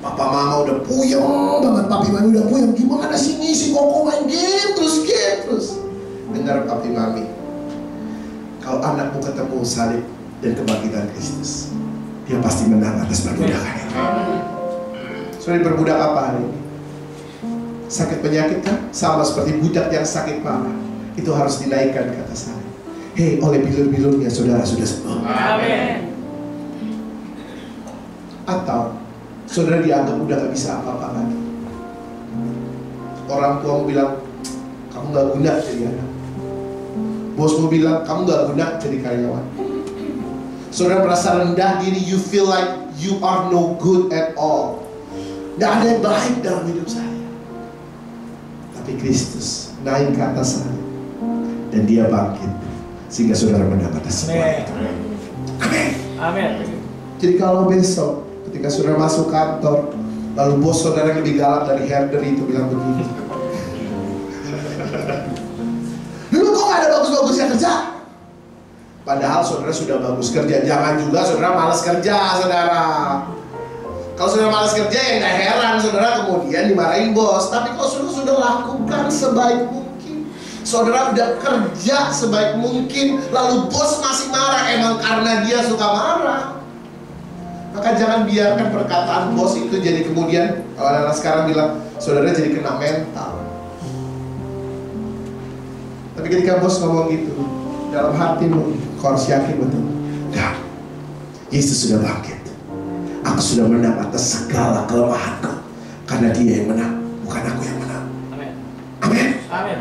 Papa mama udah puyeng banget, papi mami udah puyeng. Gimana sih nih si Koko main game terus? Dengar papi mami, kalau anakmu ketemu salib dan kebangkitan Kristus, dia pasti menang atas perbudakan itu. Sudah diperbudak apa hari ini? Sakit penyakit kan? Sama seperti budak yang sakit parah, itu harus dinaikkan ke atas salib. Hei, oleh bilur-bilurnya saudara sudah sembuh. Amin. Atau saudara dianggap udah gak bisa apa-apa lagi. Orang tuamu bilang, kamu gak guna jadi anak. Bosmu bilang, kamu gak guna jadi karyawan. Saudara merasa rendah diri, you feel like you are no good at all. Gak ada yang baik dalam hidup saya. Tapi Kristus naik ke atas salib dan dia bangkit, sehingga saudara menang atas semua itu. Amin. Amin. Jadi kalau besok ketika saudara masuk kantor, lalu bos saudara yang lebih galak dari herder itu bilang begini, dulu kok gak ada bagus-bagusnya kerja? Padahal saudara sudah bagus kerja. Jangan juga saudara malas kerja, saudara. Kalau saudara malas kerja ya gak heran saudara kemudian dimarahin bos. Tapi kalau saudara sudah lakukan sebaik mungkin, saudara udah kerja sebaik mungkin, lalu bos masih marah, emang karena dia suka marah, maka jangan biarkan perkataan bos itu jadi kemudian, kalau anak-anak sekarang bilang, saudara jadi kena mental. Tapi ketika bos ngomong gitu, dalam hatimu, kau harus yakin betul, enggak, Yesus sudah bangkit. Aku sudah menang atas segala kelemahanku, karena dia yang menang, bukan aku yang menang. Amin. Amin. Amin.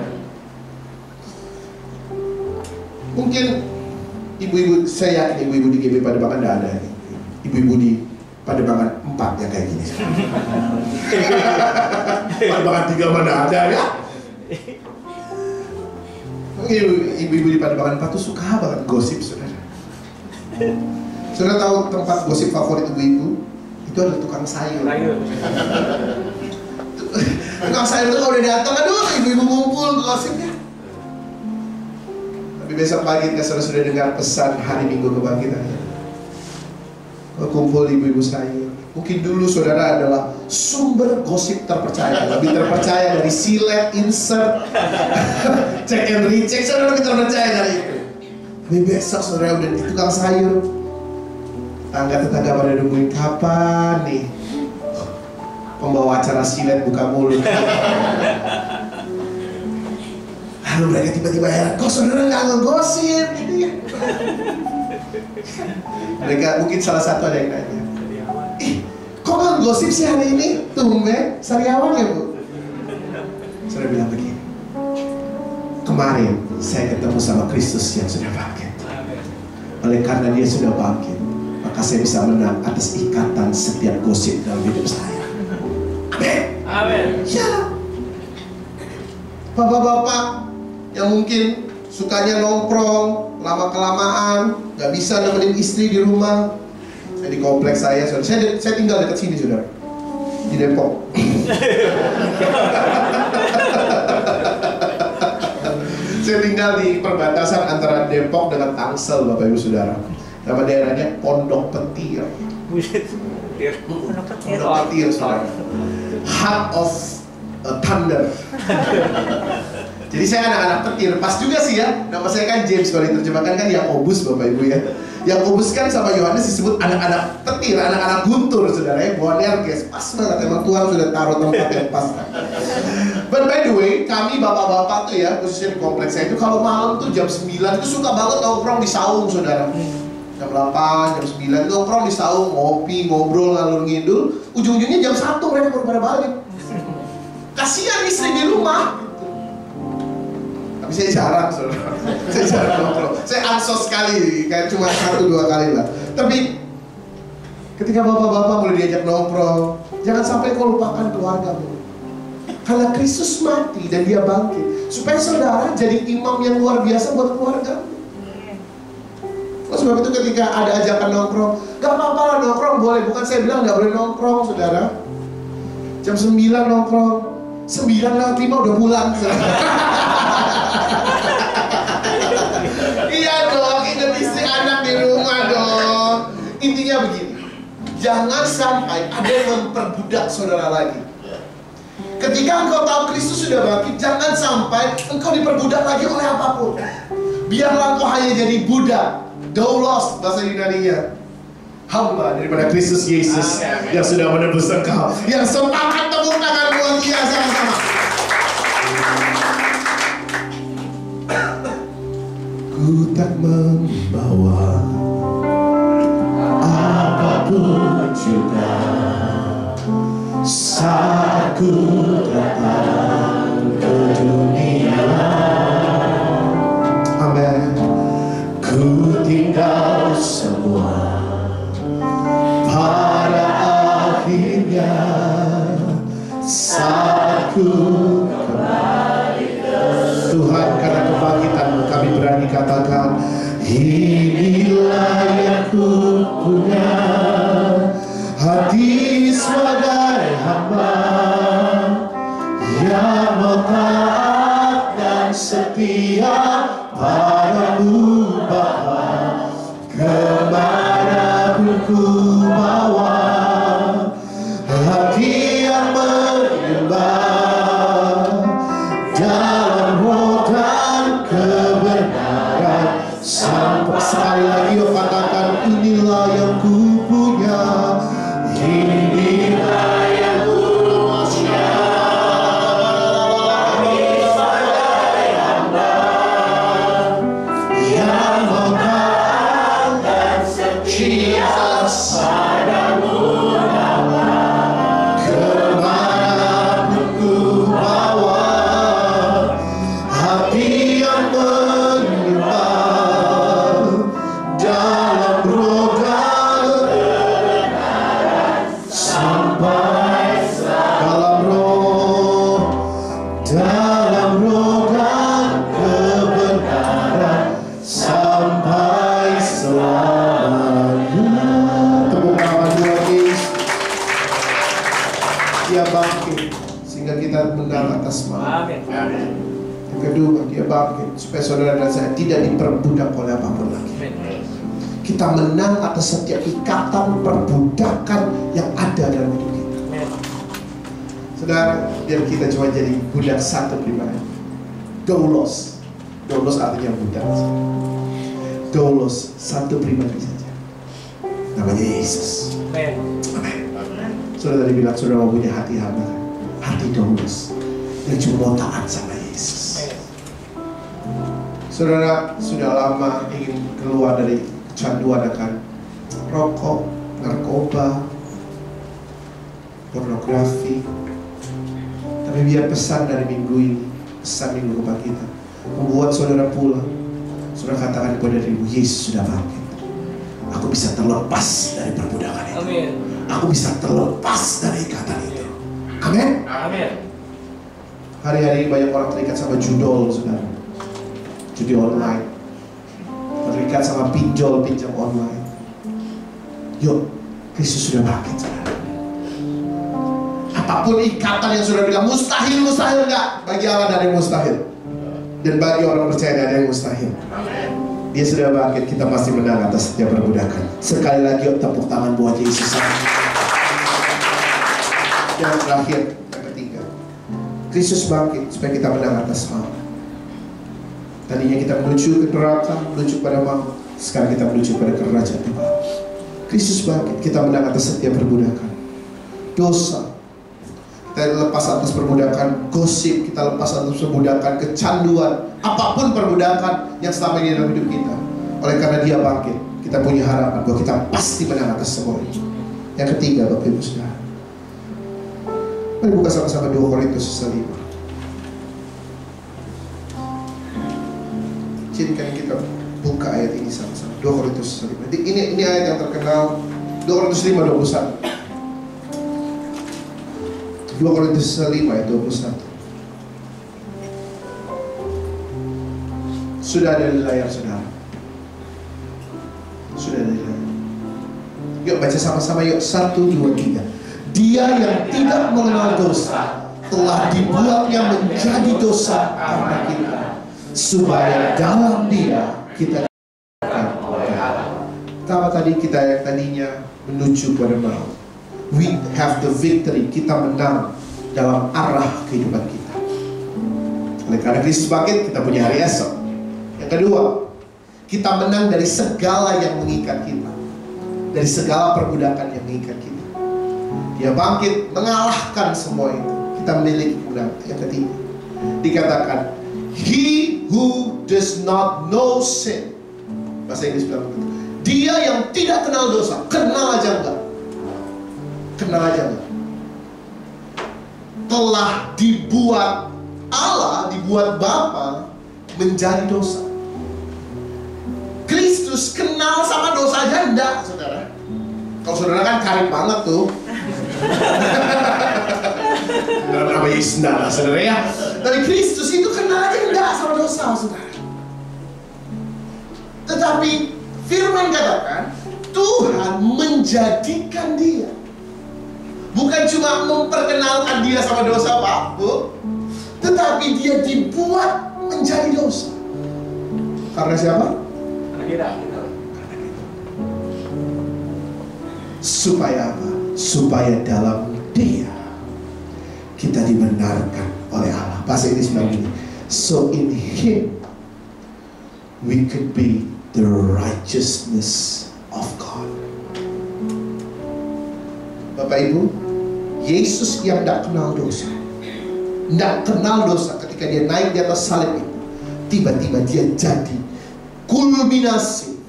Mungkin ibu-ibu, saya yakin ibu-ibu di GBI Pademangan tidak ada ini. Ibu-ibu di Pademangan 4 yang kayak gini. Pademangan 3 mana ada ya? Ibu-ibu di Pademangan 4 tuh suka banget gosip, saudara. Saudara tahu tempat gosip favorit ibu-ibu? Itu ada tukang sayur. Tukang sayur itu kalau udah datang, aduh ibu-ibu ngumpul gosipnya. Tapi besok pagi saudara sudah dengar pesan hari Minggu kebangkitan, kumpul ibu-ibu sayur. Mungkin dulu saudara adalah sumber gosip terpercaya, lebih terpercaya dari silet, insert, check and recheck, saudara lebih terpercaya dari itu. Tapi besok saudara udah di tukang sayur, tetangga-tetangga pada nungguin kapan nih pembawa acara silet buka mulut. Lalu mereka tiba-tiba heran, kok saudara nggak ngegosip gitu ya. Mereka mungkin salah satu ada yang nanya, kok nggak gosip sih hari ini? Tumben, sariawan ya bu? Saudara bilang begini, kemarin saya ketemu sama Kristus yang sudah bangkit. Oleh karena dia sudah bangkit, maka saya bisa menang atas ikatan setiap gosip dalam hidup saya. Amin. Amin. Ya. Bapak-bapak yang mungkin sukanya nongkrong, lama-kelamaan, nggak bisa nemenin istri di rumah. Saya di kompleks saya tinggal dekat sini, saudara, di Depok. Saya tinggal di perbatasan antara Depok dengan Tangsel, Bapak Ibu Saudara. Nama daerahnya Pondok Petir. Pondok Petir, saudara. Heart of Thunder. Jadi saya anak-anak petir, pas juga sih ya. Nama saya kan James, kalau diterjemahkan kan yang obus Bapak Ibu ya. Yakobus kan sama Yohanes disebut anak-anak petir, anak-anak guntur, saudara ya. Boanerges, pas banget, emang Tuhan sudah taruh tempat yang pas. But by the way, kami bapak-bapak tuh ya, khususnya di kompleks saya itu kalau malam tuh jam 9 itu suka banget nongkrong di saung, saudara. Jam 8, jam 9 nongkrong di saung, ngopi, ngobrol, ngalur ngidul. Ujung-ujungnya jam 1 mereka baru pada balik. Kasihan istri di rumah. Tapi saya jarang, saudara. Saya jarang nongkrong. Saya ansos sekali, kayak cuma 1-2 kali lah. Tapi ketika bapak-bapak mulai diajak nongkrong, jangan sampai kau lupakan keluargamu. Karena Kristus mati dan dia bangkit, supaya saudara jadi imam yang luar biasa buat keluarga. Oleh sebab itu ketika ada ajakan nongkrong, gak apa-apa lah nongkrong boleh. Bukan saya bilang gak boleh nongkrong, saudara. Jam 9 nongkrong, 9:05 udah pulang, saudara. Iya dong, ingat istri anak di rumah dong. Intinya begini, jangan sampai ada yang memperbudak saudara lagi. Ketika engkau tahu Kristus sudah bangkit, jangan sampai engkau diperbudak lagi oleh apapun. Biarlah engkau hanya jadi budak, doulos bahasa Yunaninya, hamba daripada Kristus Yesus yang sudah menebus engkau. Yang sepakat tepuk tangan buat dia sama-sama. Ku tak membawa apapun juga saat ku datang ke dunia. Amin. Ku tinggal semua pada akhirnya saat ku kembali ke Tuhan. Karena kebangkitan-Mu kami berani katakan, inilah yang ku punya, hati sebagai hamba yang mentaat dan setia padamu Bapa. Kemanapun ku bawa, hati yang menyembah dalam roh dan kebenaran. Sampai sekali lagi yuk katakan, inilah yang ku punya, inilah yang ku punya, sebagai hamba yang mentaat dan setia padamu Bapa. Kemanapun ku bawa, hati yang menyembah dalam roh dan kebenaran. Sampai dalam roh dan kebenaran sampai selamanya. Tepuk tangan buat Yesus. Dia bangkit sehingga kita menang atas maut. Yang kedua, dia bangkit supaya saudara dan saya tidak diperbudak oleh apapun lagi. Kita menang atas setiap ikatan perbudakan yang ada dalam hidup kita. Saudara, biar kita cuma jadi budak satu pribadi. Doulos. Doulos artinya budak. Doulos, satu pribadi saja. Namanya Yesus. Amin. Saudara tadi bilang, saudara mau punya hati hamba, hati doulos, yang cuma mau taat sama Yesus. Saudara sudah lama ingin keluar dari kecanduan akan rokok, narkoba, pornografi. Tapi biar pesan dari minggu ini, pesan minggu depan kita, membuat saudara pulang. Saudara katakan kepada dirimu, Yesus sudah bangkit. Aku bisa terlepas dari perbudakan itu. Amin. Aku bisa terlepas dari ikatan itu. Amin. Amin. Hari-hari banyak orang terikat sama judol, saudara. Judi online, terikat sama pinjam online. Yuk, Kristus sudah bangkit, saudara. Apapun ikatan yang sudah bilang mustahil enggak, bagi Allah ada yang mustahil. Dan bagi orang percaya ada yang mustahil. Dia sudah bangkit, kita pasti menang atas setiap perbudakan. Sekali lagi yuk tepuk tangan buat Yesus. Yang terakhir, yang ketiga, Kristus bangkit supaya kita menang atas maut. Tadinya kita menuju ke neraka, menuju pada maut. Sekarang kita menuju pada kerajaan Tuhan. Kristus bangkit, kita menang atas setiap perbudakan dosa. Kita lepas atas perbudakan gosip, kita lepas atas perbudakan kecanduan, apapun perbudakan yang selama ini dalam hidup kita. Oleh karena Dia bangkit, kita punya harapan bahwa kita pasti menang atas semua ini. Yang ketiga, Bapak Ibu Saudara, mari buka sama-sama 2 Korintus 5. Jadikan kita buka ayat ini sama-sama. 2 Korintus 5. Ini ayat yang terkenal. 2 Korintus 5:21. 2 Korintus 5 ayat 21. Sudah ada di layar saudara. Sudah ada di layar. Yuk baca sama-sama yuk. 1, 2, 3. Dia yang tidak mengenal dosa telah dibuatnya menjadi dosa karena kita, supaya dalam Dia kita dikatakan oleh Allah. Pertama tadi kita yang tadinya menuju pada maut, we have the victory. Kita menang dalam arah kehidupan kita. Oleh karena Kristus bangkit, kita punya hari esok. Yang kedua, kita menang dari segala yang mengikat kita, dari segala perbudakan yang mengikat kita. Dia bangkit, mengalahkan semua itu. Kita memiliki kemenangan. Yang ketiga, dikatakan, He who does not know sin. Bahasa Inggris bilang begitu. Dia yang tidak kenal dosa. Kenal aja enggak? Kenal aja enggak? Telah dibuat Allah, dibuat Bapa menjadi dosa. Kristus kenal sama dosa aja enggak, saudara? Kalau saudara kan karib banget tuh. Dalam nama Yesus enggak, saudara ya. Tapi Kristus itu kenal aja enggak sama dosa, saudara. Tetapi firman katakan, Tuhan menjadikan Dia. Bukan cuma memperkenalkan Dia sama dosa, Pak, Bu, tetapi Dia dibuat menjadi dosa. Karena siapa? Karena kita. Supaya apa? Supaya dalam Dia kita dibenarkan oleh Allah. Bahasa Inggris bilang ini, so in Him we could be the righteousness of God. Bapak Ibu, Yesus yang tidak kenal dosa, tidak kenal dosa, ketika Dia naik di atas salib itu, tiba-tiba Dia jadi kulminasi,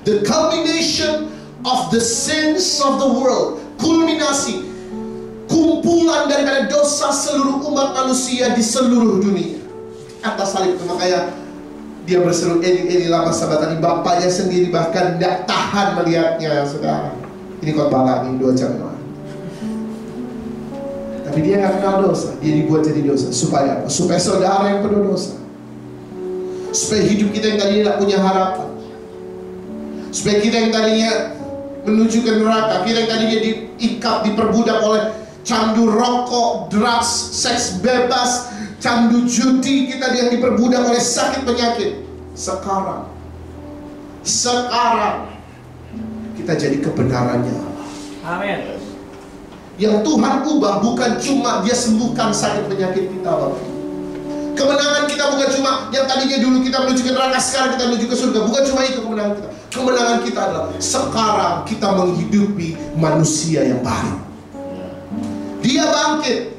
the culmination of the sins of the world, kulminasi, kumpulan daripada dosa seluruh umat manusia di seluruh dunia. Atas salib itu, makanya Dia berseru, Eli Eli lama sabachthani. Bapaknya sendiri bahkan tidak tahan melihatnya, saudara. Ini khotbah lagi 2 jam doang. Tapi Dia nggak kenal dosa. Dia dibuat jadi dosa. Supaya apa? Supaya saudara yang penuh dosa, supaya hidup kita yang tadinya tidak punya harapan, supaya kita yang tadinya menuju ke neraka, kita yang tadinya diikat, diperbudak oleh candu rokok, drugs, seks bebas, candu judi, kita yang diperbudak oleh sakit penyakit. Sekarang kita jadi kebenarannya Allah. Amin. Yang Tuhan ubah bukan cuma Dia sembuhkan sakit penyakit kita, Bapak. Kemenangan kita bukan cuma yang tadinya dulu kita menuju ke neraka, sekarang kita menuju ke surga. Bukan cuma itu kemenangan kita. Kemenangan kita adalah sekarang kita menghidupi manusia yang baru. Dia bangkit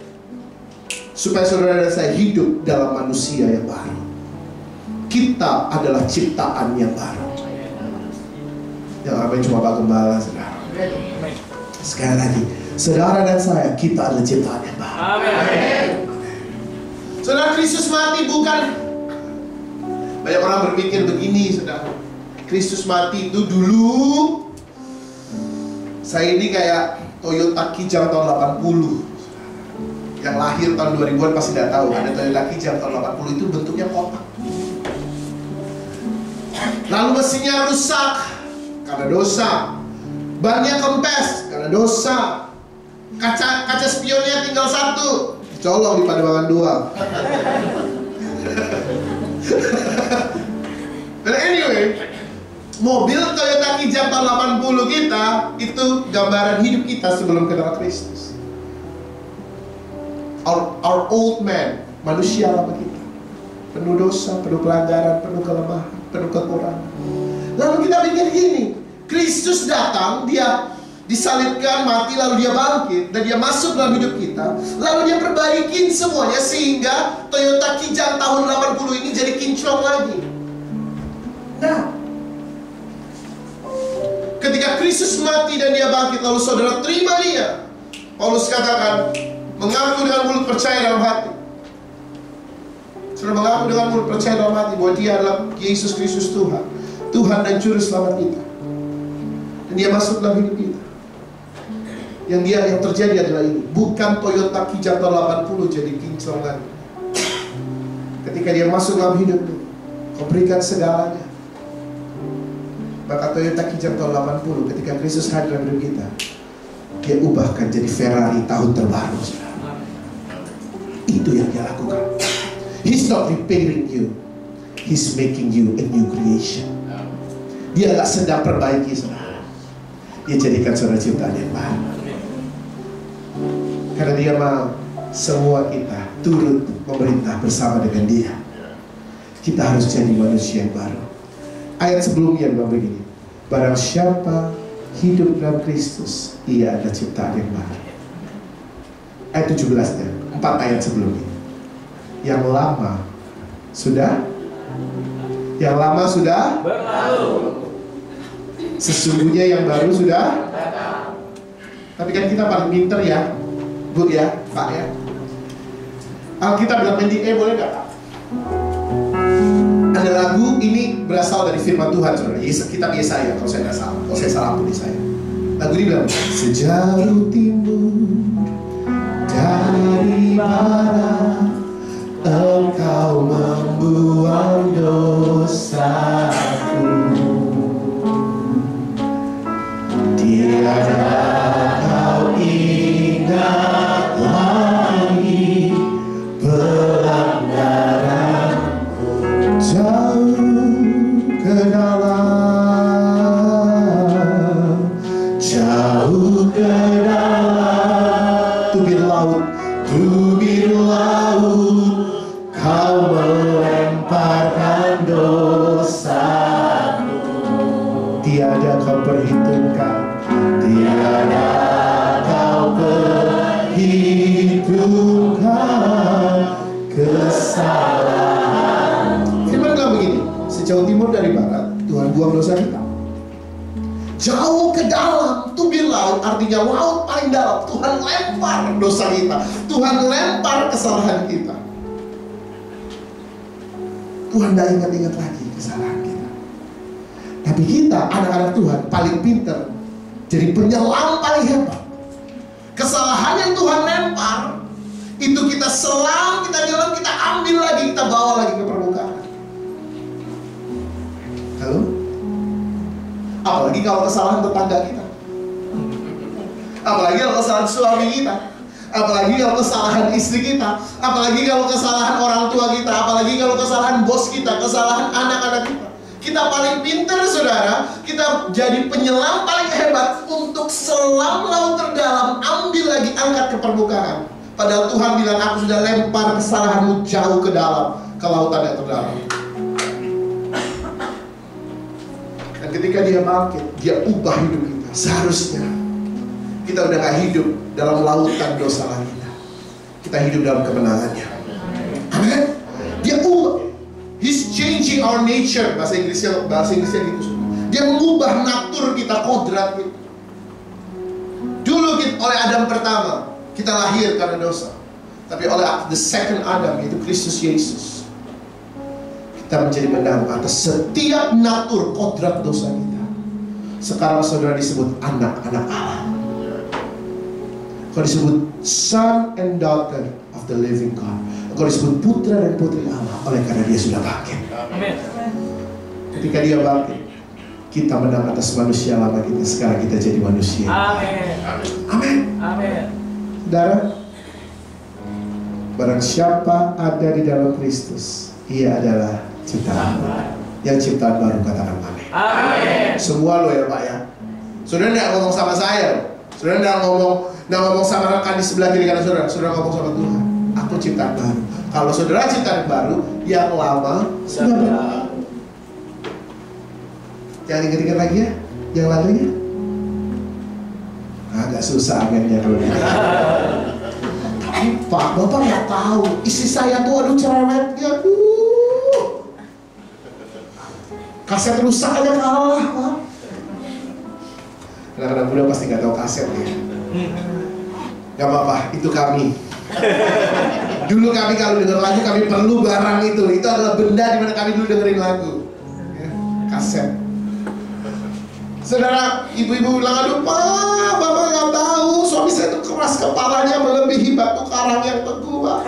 supaya saudara dan saya hidup dalam manusia yang baru. Kita adalah ciptaan yang baru. Yang apa cuma Pak Gembala, saudara. Sekali lagi, saudara dan saya, kita adalah ciptaan yang baru. Amin. Saudara, Kristus mati bukan, banyak orang berpikir begini, saudara. Kristus mati itu dulu, saya ini kayak Toyota Kijang tahun 80. Yang lahir tahun 2000-an pasti tidak tahu. Ada Toyota Kijang tahun 80 itu bentuknya kotak. Lalu mesinnya rusak karena dosa, bannya kempes karena dosa, kaca spionnya tinggal 1, colong di Pademangan 2. But anyway, mobil Toyota Kijang tahun 80 kita itu gambaran hidup kita sebelum kenal Kristus. Our old man, manusia lama kita, penuh dosa, penuh pelanggaran, penuh kelemahan, penuh kekurangan. Lalu kita pikir gini, Kristus datang, dia disalibkan, mati, lalu dia bangkit, dan dia masuk dalam hidup kita. Lalu dia perbaikin semuanya sehingga Toyota Kijang tahun 80 ini jadi kinclong lagi. Nah, ketika Kristus mati dan dia bangkit, lalu saudara terima dia. Paulus katakan, mengaku dengan mulut, percaya dalam hati. Saudara mengaku dengan mulut, percaya dalam hati bahwa dia adalah Yesus Kristus Tuhan, Tuhan dan Juru Selamat kita. Dan dia masuk dalam hidup kita. Yang terjadi adalah ini. Bukan Toyota Kijang tahun 80 jadi kinclong lagi. Ketika dia masuk dalam hidupmu, kau berikan segalanya. Maka Toyota Kijang tahun 80 ketika Kristus hadir dalam hidup kita, dia ubahkan jadi Ferrari tahun terbaru. Itu yang dia lakukan. He's not repairing you, He's making you a new creation. Dia gak sedang perbaiki saudara, dia jadikan saudara ciptaan yang baru. Karena dia mau semua kita turut memerintah bersama dengan dia. Kita harus jadi manusia yang baru. Ayat sebelumnya bilang begini, barang siapa hidup dalam Kristus, ia adalah ciptaan yang baru. Ayat 17-nya, 4 ayat sebelumnya. Yang lama sudah berlalu. Sesungguhnya yang baru sudah datang. Tapi kan kita paling pinter ya, Bu ya, Pak ya. Alkitab bilang mending boleh gak Pak? Ada lagu ini berasal dari firman Tuhan saudara. Kitab Yesaya kalau saya tidak salah. Kalau saya salah ampuni saya. Lagu ini bilang, sejauh timur dari barat, Engkau membuang dosaku. Tiada kau ingat lagi pelanggaranku. Jauh ke dalam, jauh ke dalam, tubir laut, kau melemparkan dosaku. Tiada kau perhitungkan, tiada kau perhitungkan kesalahan. Firman bilang begini, sejauh timur dari barat, Tuhan buang dosa kita. Jauh ke dalam, tubir laut, artinya laut paling dalam. Tuhan lempar dosa kita, Tuhan lempar kesalahan kita. Tuhan tidak ingat-ingat lagi kesalahan kita. Tapi kita, anak-anak Tuhan, paling pintar, jadi penyelam paling hebat. Kesalahan yang Tuhan lempar, itu kita selam, kita nyelam, kita ambil lagi, kita bawa lagi ke permukaan. Halo? Apalagi kalau kesalahan tetangga kita, apalagi kalau kesalahan suami kita, apalagi kalau kesalahan istri kita, apalagi kalau kesalahan orang tua kita, apalagi kalau kesalahan bos kita, kesalahan anak-anak kita. Kita paling pintar saudara, kita jadi penyelam paling hebat untuk selam laut terdalam, ambil lagi, angkat ke permukaan. Padahal Tuhan bilang, aku sudah lempar kesalahanmu jauh ke dalam, ke lautan yang terdalam. Dan ketika dia bangkit, dia ubah hidup kita. Seharusnya kita udah gak hidup dalam lautan dosa lagi. Kita hidup dalam kemenangannya. Amin. Dia ubah. He's changing our nature. Bahasa Inggrisnya gitu. Dia mengubah natur kita, kodrat kita. Dulu oleh Adam pertama kita lahir karena dosa. Tapi oleh the second Adam, yaitu Kristus Yesus, kita menjadi menang atas setiap natur kodrat dosa kita. Sekarang saudara disebut anak-anak Allah. Kau disebut son and daughter of the living God. Kau disebut putra dan putri Allah oleh karena dia sudah bangkit. Amin. Ketika dia bangkit, kita menang atas manusia lama kita. Sekarang kita jadi manusia. Amin. Amin. Amin. Saudara, barang siapa ada di dalam Kristus, ia adalah ciptaan baru. Yang ciptaan baru katakan amin. Amin. Semua lo ya Pak ya. Saudara tidak ngomong sama saya. Saudara tidak ngomong sama rekan di sebelah kiri kanan saudara. Saudara ngomong sama Tuhan. Aku ciptaan baru. Kalau saudara ciptaan baru, yang lama sudah berlalu. Jangan ingat-ingat lagi ya, yang lalu ya. Agak susah anginnya kalau gitu. Tapi Pak, Bapak nggak tahu, istri saya tuh aduh cerewetnya, kaset rusak aja kalah, Pak. Anak-anak muda pasti nggak tahu kaset ya. Gak apa-apa, itu kami. Dulu kami kalau denger lagu kami perlu barang itu. Itu adalah benda di mana kami dulu dengerin lagu. Ya, kaset. Saudara, ibu-ibu bilang, aduh Pak, Bapak nggak tahu, suami saya itu keras kepalanya melebihi batu karang yang teguh, Pak.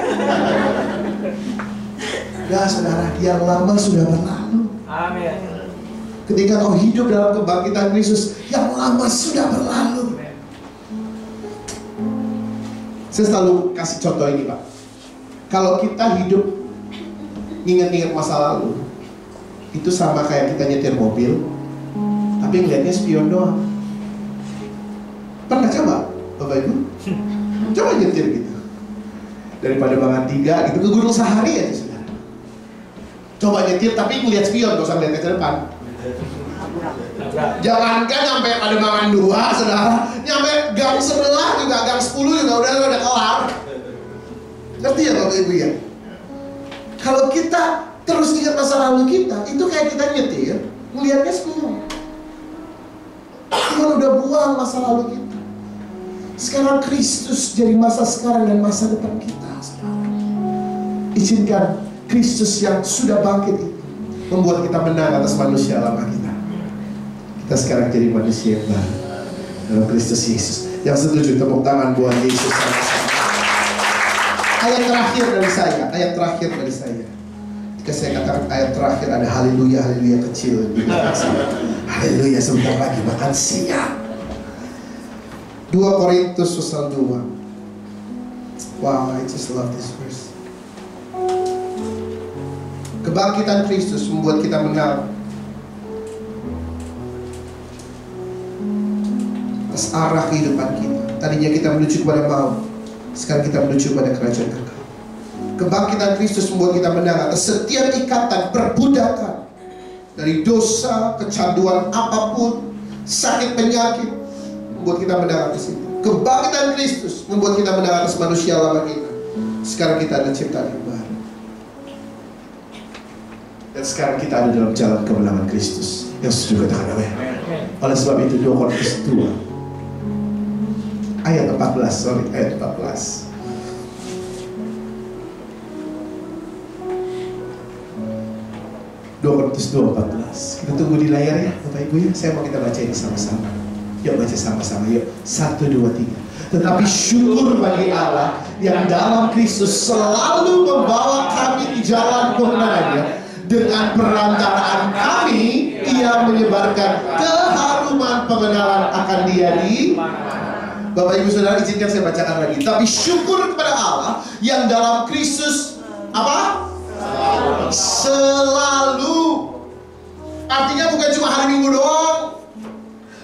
Ya saudara, yang lama sudah berlalu. Amin. Ketika kau hidup dalam kebangkitan Kristus, yang lama sudah berlalu. Saya selalu kasih contoh ini, Pak. Kalau kita hidup ingat-ingat masa lalu, itu sama kayak kita nyetir mobil, tapi ngeliatnya spion doang. Pernah coba, Bapak Ibu? Coba nyetir gitu. Daripada bangun 3 gitu ke gunung sehari aja, saudara. Coba nyetir tapi ngeliat spion, gak usah ngeliat ke depan. Jangankan sampai pada bangun 2, saudara, nyampe gang sebelah juga, gang 10 juga udah kelar. Ngerti ya Bapak Ibu ya? Kalau kita terus ingat masa lalu kita, itu kayak kita nyetir, ngeliatnya spion. Tuhan udah buang masa lalu kita. Sekarang Kristus jadi masa sekarang dan masa depan kita, saudara. Izinkan Kristus yang sudah bangkit itu membuat kita menang atas manusia lama kita. Kita sekarang jadi manusia yang baru dalam Kristus Yesus. Yang setuju tepuk tangan buat Yesus sama-sama. Ayat terakhir dari saya. Ketika saya katakan ayat terakhir ada haleluya, haleluya kecil di belakang saya. Haleluya, sebentar lagi makan siang. 2 Korintus pasal 2. Wow, I just love this verse. Kebangkitan Kristus membuat kita menang atas arah kehidupan kita. Tadinya kita menuju kepada maut, sekarang kita menuju pada kerajaan kekal. Kebangkitan Kristus membuat kita menang atas setiap ikatan perbudakan dari dosa, kecanduan apapun, sakit penyakit, membuat kita menang atas itu. Kebangkitan Kristus membuat kita menang atas manusia lama kita. Sekarang kita ada ciptaan yang baru. Dan sekarang kita ada dalam jalan kemenangan Kristus. Yang setuju katakan amin. Oleh sebab itu 2 Korintus 2 ayat 14. 2 Korintus 2:14. Kita tunggu di layar ya Bapak Ibu ya. Saya mau kita baca ini sama-sama. Yuk baca sama-sama yuk. 1, 2, 3. Tetapi syukur bagi Allah yang dalam Kristus selalu membawa kami di jalan kemenangannya. Dengan perantaraan kami, Ia menyebarkan keharuman pengenalan akan Dia di Bapak Ibu Saudara, izinkan saya bacakan lagi. Tapi syukur kepada Allah yang dalam Kristus apa? Selalu. Artinya bukan cuma hari Minggu doang.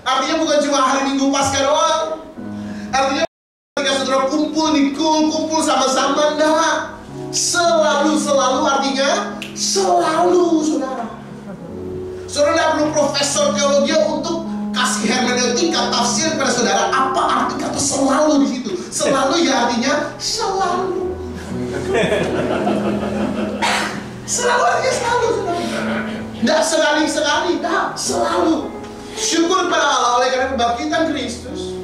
Artinya bukan cuma hari Minggu Paskah doang. Artinya ketika saudara kumpul sama-sama, enggak. Selalu artinya selalu, saudara. Saudara tidak perlu profesor teologi untuk kasih hermeneutika tafsir kepada saudara apa arti kata selalu di situ. Selalu ya artinya selalu. Selalu artinya selalu, saudara. Tidak sekali-sekali, tidak, selalu. Syukur pada Allah oleh karena kebangkitan Kristus,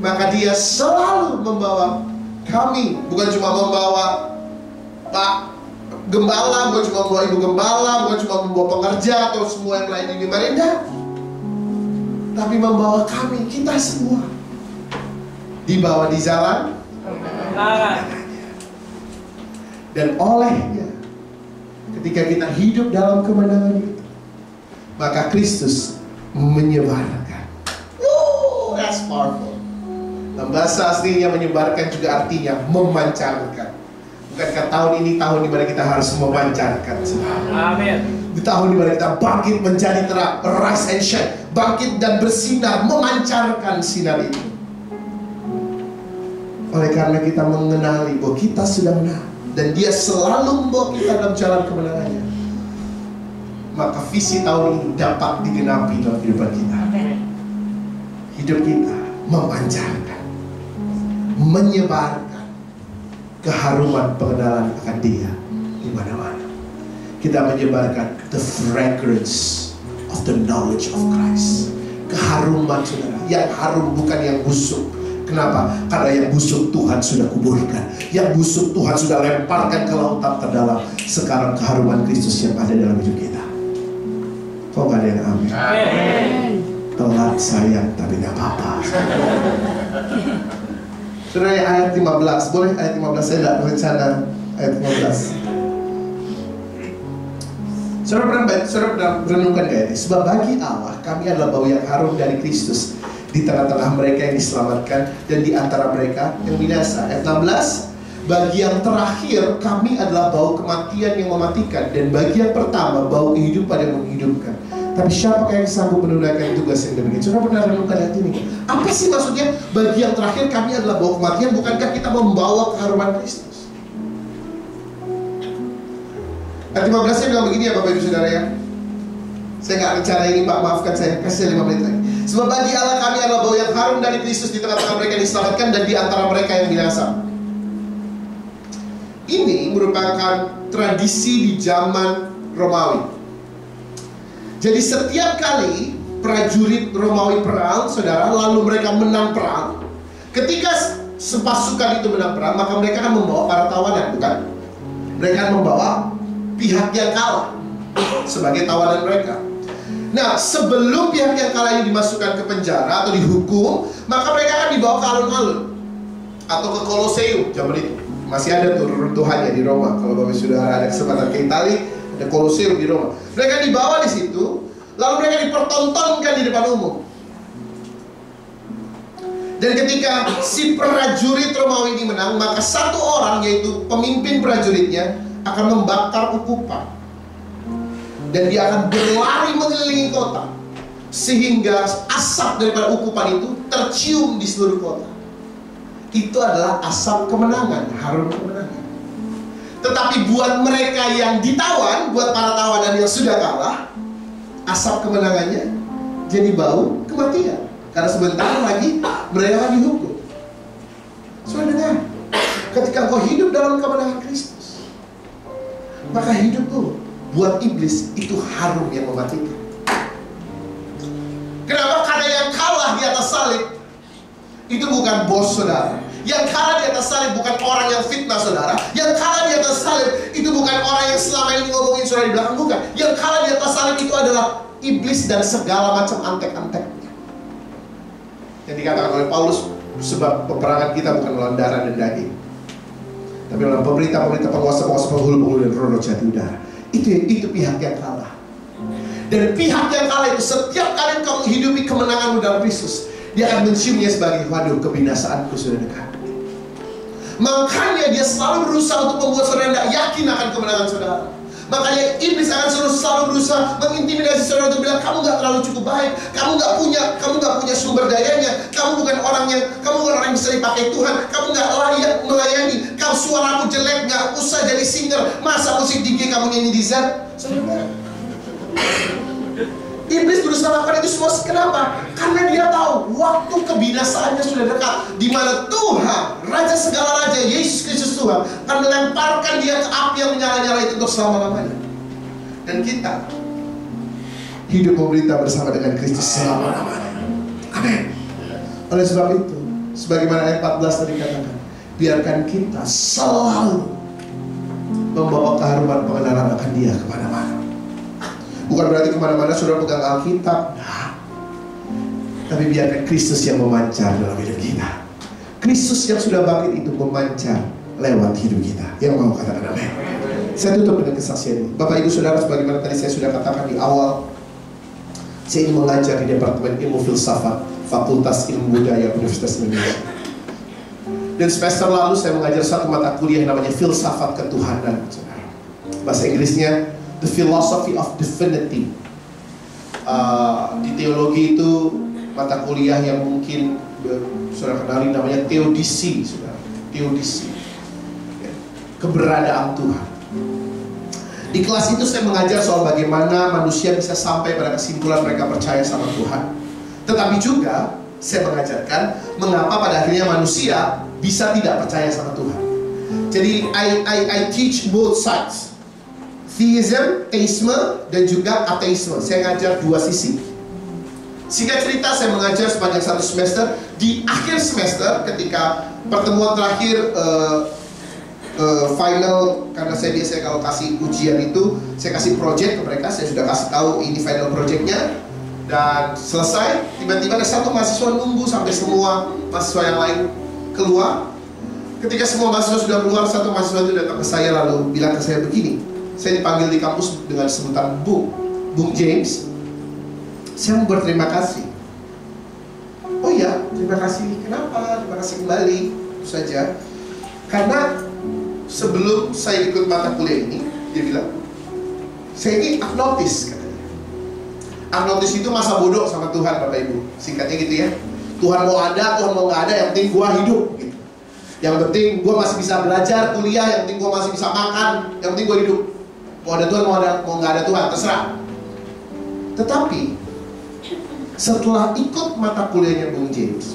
maka Dia selalu membawa kami, bukan cuma membawa Pak Gembala, bukan cuma membawa Ibu Gembala, bukan cuma membawa pengerja atau semua yang lain di Marinda, tapi membawa kami, kita semua dibawa di jalan dan olehnya ketika kita hidup dalam kemenangan itu, maka Kristus menyebarkan. That's powerful. Dalam bahasa aslinya menyebarkan juga artinya memancarkan. Bukankah tahun ini tahun di mana kita harus memancarkan? Amin. Di tahun di mana kita bangkit menjadi terang, rise and shine, bangkit dan bersinar, memancarkan sinar itu. Oleh karena kita mengenali bahwa kita sudah menang dan Dia selalu membawa kita dalam jalan kemenangannya, maka visi tahun ini dapat digenapi dalam kehidupan kita. Hidup kita memancarkan, menyebarkan keharuman pengenalan akan Dia di mana-mana. Kita menyebarkan the fragrance of the knowledge of Christ. Keharuman, saudara, yang harum bukan yang busuk. Kenapa? Karena yang busuk Tuhan sudah kuburkan, yang busuk Tuhan sudah lemparkan ke lautan terdalam. Sekarang keharuman Kristus yang ada dalam hidup kita. Kok gak ada yang amin? Telat sayang, tapi gak apa-apa. Saudara, ayat 15, boleh ayat 15, saya tidak berencana ayat 15. Saudara pernah merenungkan ayat ini. Sebab bagi Allah kami adalah bau yang harum dari Kristus di tengah-tengah mereka yang diselamatkan dan di antara mereka yang binasa. Ayat 16, bagi yang terakhir kami adalah bau kematian yang mematikan, dan bagi yang pertama bau kehidupan yang menghidupkan. Tapi siapakah yang sanggup menunaikan tugas yang demikian? Saudara pernah renungkan ayat ini? Apa sih maksudnya bagi yang terakhir kami adalah bau kematian? Bukankah kita membawa keharuman Kristus? Ayat 15 saya bilang begini ya Bapak Ibu Saudara ya. Saya nggak rencana ini Pak, maafkan saya, kasih 5 menit lagi. Sebab bagi Allah kami adalah bau yang harum dari Kristus di tengah-tengah mereka yang diselamatkan dan di antara mereka yang binasa. Ini merupakan tradisi di zaman Romawi. Jadi setiap kali prajurit Romawi perang, saudara, lalu mereka menang perang, ketika sepasukan itu menang perang, maka mereka akan membawa para tawanan, bukan? Mereka akan membawa pihak yang kalah sebagai tawanan mereka. Nah, sebelum pihak yang kalah ini dimasukkan ke penjara atau dihukum, maka mereka akan dibawa ke alun-alun atau ke Koloseum. Zaman itu masih ada tuh runtuhannya di Roma. Kalau Bapak sudah ada kesempatan ke Italia, ada Koloseum di Roma. Mereka dibawa di situ, lalu mereka dipertontonkan di depan umum. Dan ketika si prajurit Romawi ini menang, maka satu orang, yaitu pemimpin prajuritnya, akan membakar ukupan. Dan dia akan berlari mengelilingi kota, sehingga asap daripada ukupan itu tercium di seluruh kota. Itu adalah asap kemenangan, harum kemenangan. Tetapi buat mereka yang ditawan, buat para tawanan yang sudah kalah, asap kemenangannya jadi bau kematian. Karena sebentar lagi mereka akan dihukum. Saudara dengar, ketika kau hidup dalam kemenangan Kristus, maka hidupmu buat iblis itu harum yang mematikan. Kenapa? Karena yang kalah di atas salib itu bukan bos saudara. Yang kalah di atas salib bukan orang yang fitnah saudara. Yang kalah di atas salib itu bukan orang yang selama ini ngomongin saudara di belakang, bukan. Yang kalah di atas salib itu adalah iblis dan segala macam antek-anteknya. Yang dikatakan oleh Paulus, sebab peperangan kita bukan melawan darah dan daging, tapi melawan pemerintah-pemerintah, penguasa-penguasa, penghulu-penghulu dan roh jati udara. Itu pihak yang kalah. Dan pihak yang kalah itu setiap kali kau menghidupi kemenanganmu dalam Kristus, dia akan menciumnya sebagai, waduh, kebinasaanku sudah dekat. Makanya dia selalu berusaha untuk membuat saudara tidak yakin akan kemenangan saudara. Makanya iblis akan selalu berusaha mengintimidasi saudara untuk bilang, kamu nggak terlalu cukup baik, kamu nggak punya sumber dayanya, kamu bukan orang yang bisa dipakai Tuhan, kamu nggak layak melayani, kamu suaramu jelek, nggak usah jadi singer, masa musik DJ kamu nyanyi di Z. Saudara, iblis berusaha melakukan itu semua. Kenapa? Karena dia tahu waktu kebinasaannya sudah dekat, di mana Tuhan, Raja segala Raja, Yesus Kristus Tuhan, akan melemparkan dia ke api yang menyala-nyala itu untuk selama-lamanya. Dan kita hidup memerintah bersama dengan Kristus selama-lamanya. Amin. Oleh sebab itu, sebagaimana ayat 14 tadi katakan, biarkan kita selalu membawa keharuman pengenalan akan Dia kemana-mana. Bukan berarti kemana-mana saudara pegang Alkitab, nah. Tapi biarkan Kristus yang memancar dalam hidup kita. Kristus yang sudah bangkit itu memancar lewat hidup kita. Yang mau katakan amin. Saya tutup dengan kesaksian ini. Bapak Ibu Saudara, sebagaimana tadi saya sudah katakan di awal, saya ini mengajar di Departemen Ilmu Filsafat Fakultas Ilmu Budaya Universitas Indonesia. Dan semester lalu saya mengajar satu mata kuliah yang namanya Filsafat Ketuhanan. Bahasa Inggrisnya The Philosophy of Divinity. Di teologi itu mata kuliah yang mungkin saudara kenali namanya teodisi, saudara. Teodisi, keberadaan Tuhan. Di kelas itu saya mengajar soal bagaimana manusia bisa sampai pada kesimpulan mereka percaya sama Tuhan. Tetapi juga saya mengajarkan mengapa pada akhirnya manusia bisa tidak percaya sama Tuhan. Jadi I teach both sides. Theism, teisme, dan juga ateisme. Saya ngajar dua sisi. Singkat cerita, saya mengajar sepanjang satu semester. Di akhir semester, ketika pertemuan terakhir final, karena saya biasanya kalau kasih ujian itu, saya kasih project ke mereka. Saya sudah kasih tahu ini final projectnya. Dan selesai, tiba-tiba ada satu mahasiswa nunggu sampai semua mahasiswa yang lain keluar. Ketika semua mahasiswa sudah keluar, satu mahasiswa itu datang ke saya lalu bilang ke saya begini. Saya dipanggil di kampus dengan sebutan Bung James. Saya mau berterima kasih. Oh ya, terima kasih. Kenapa? Terima kasih kembali. Itu saja. Karena sebelum saya ikut mata kuliah ini, dia bilang, saya ini agnostis katanya. Agnostis itu masa bodoh sama Tuhan, Bapak Ibu. Singkatnya gitu ya. Tuhan mau ada, Tuhan mau nggak ada, yang penting gua hidup gitu. Yang penting gua masih bisa belajar, kuliah, yang penting gua masih bisa makan, yang penting gua hidup. Mau ada Tuhan, mau nggak ada Tuhan, terserah. Tetapi setelah ikut mata kuliahnya Bung James,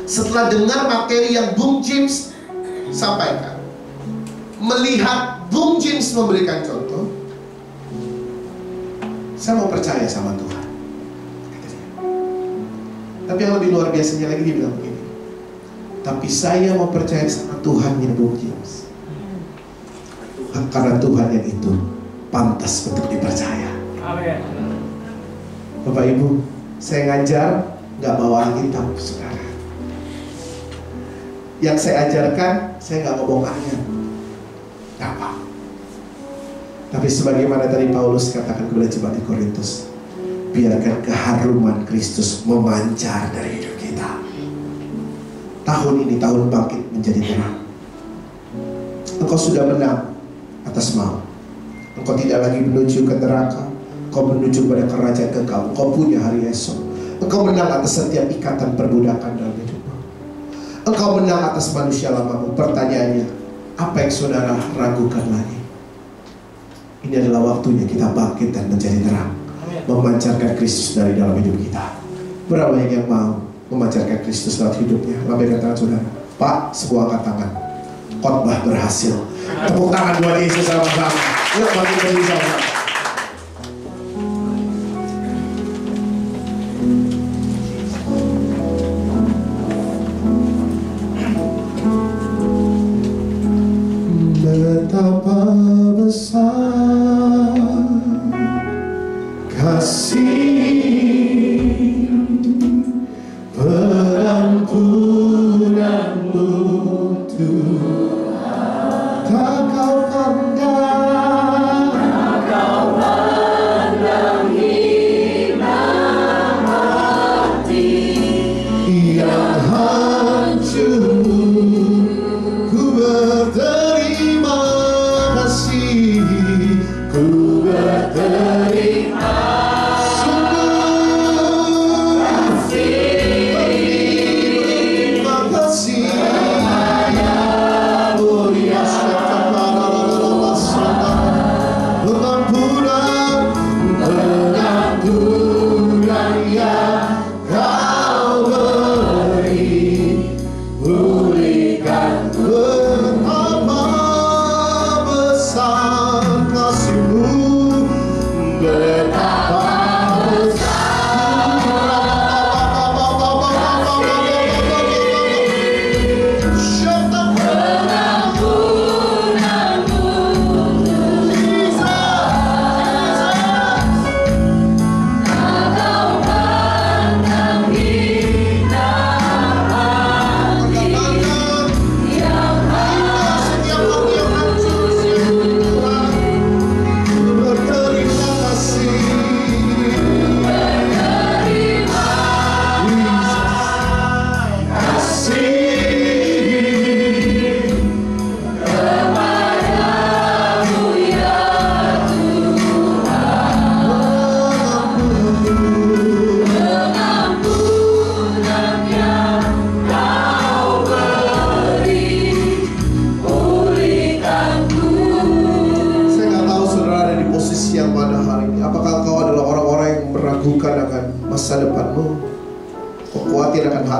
setelah dengar materi yang Bung James sampaikan, melihat Bung James memberikan contoh, saya mau percaya sama Tuhan. Tapi yang lebih luar biasanya lagi, dia bilang begini, tapi saya mau percaya sama Tuhan yang Bung James, karena Tuhan yang itu pantas untuk dipercaya. Amin. Bapak Ibu, saya ngajar nggak bawa Alkitab, saudara. Yang saya ajarkan, saya nggak ngomong ayat, nggak apa. Tapi sebagaimana tadi Paulus katakan kepada jemaat di Korintus, biarkan keharuman Kristus memancar dari hidup kita. Tahun ini tahun bangkit menjadi terang. Engkau sudah menang atas maut. Engkau tidak lagi menuju ke neraka. Engkau menuju pada kerajaan kekal. Engkau punya hari esok. Engkau menang atas setiap ikatan perbudakan dalam hidupmu. Engkau menang atas manusia lamamu. Pertanyaannya, apa yang saudara ragukan lagi? Ini adalah waktunya kita bangkit dan menjadi terang, memancarkan Kristus dari dalam hidup kita. Berapa yang mau memancarkan Kristus dalam hidupnya? Lambaikan tangan saudara. Pak, sebuah angkat tangan. Khotbah berhasil. Tepuk tangan buat Yesus sama-sama. Yuk bangkit berdiri sama-sama. Betapa besar kasih pengampunanmu Tuhan, tak kau pandang hina hati yang hancur. Ku berterima kasih, ku berterima pengampunan yang kau beri.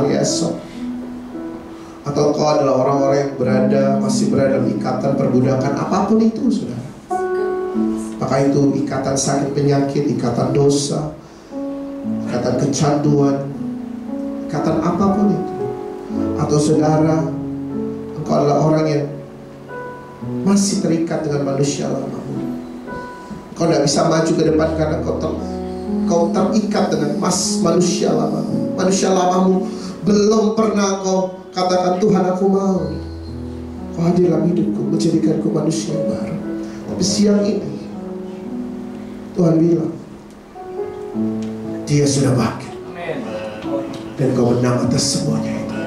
hari esok. Atau kau adalah orang-orang yang masih berada dalam ikatan perbudakan apapun itu, saudara. Apakah itu ikatan sakit penyakit, ikatan dosa, ikatan kecanduan, ikatan apapun itu. Atau saudara, engkau adalah orang yang masih terikat dengan manusia lamamu. Kau tidak bisa maju ke depan karena kau terikat dengan manusia lamamu. Manusia lamamu belum pernah kau katakan, Tuhan aku mau kau hadir dalam hidupku, menjadikanku manusia yang baru. Tapi siang ini Tuhan bilang, Dia sudah bangkit dan kau menang atas semuanya itu.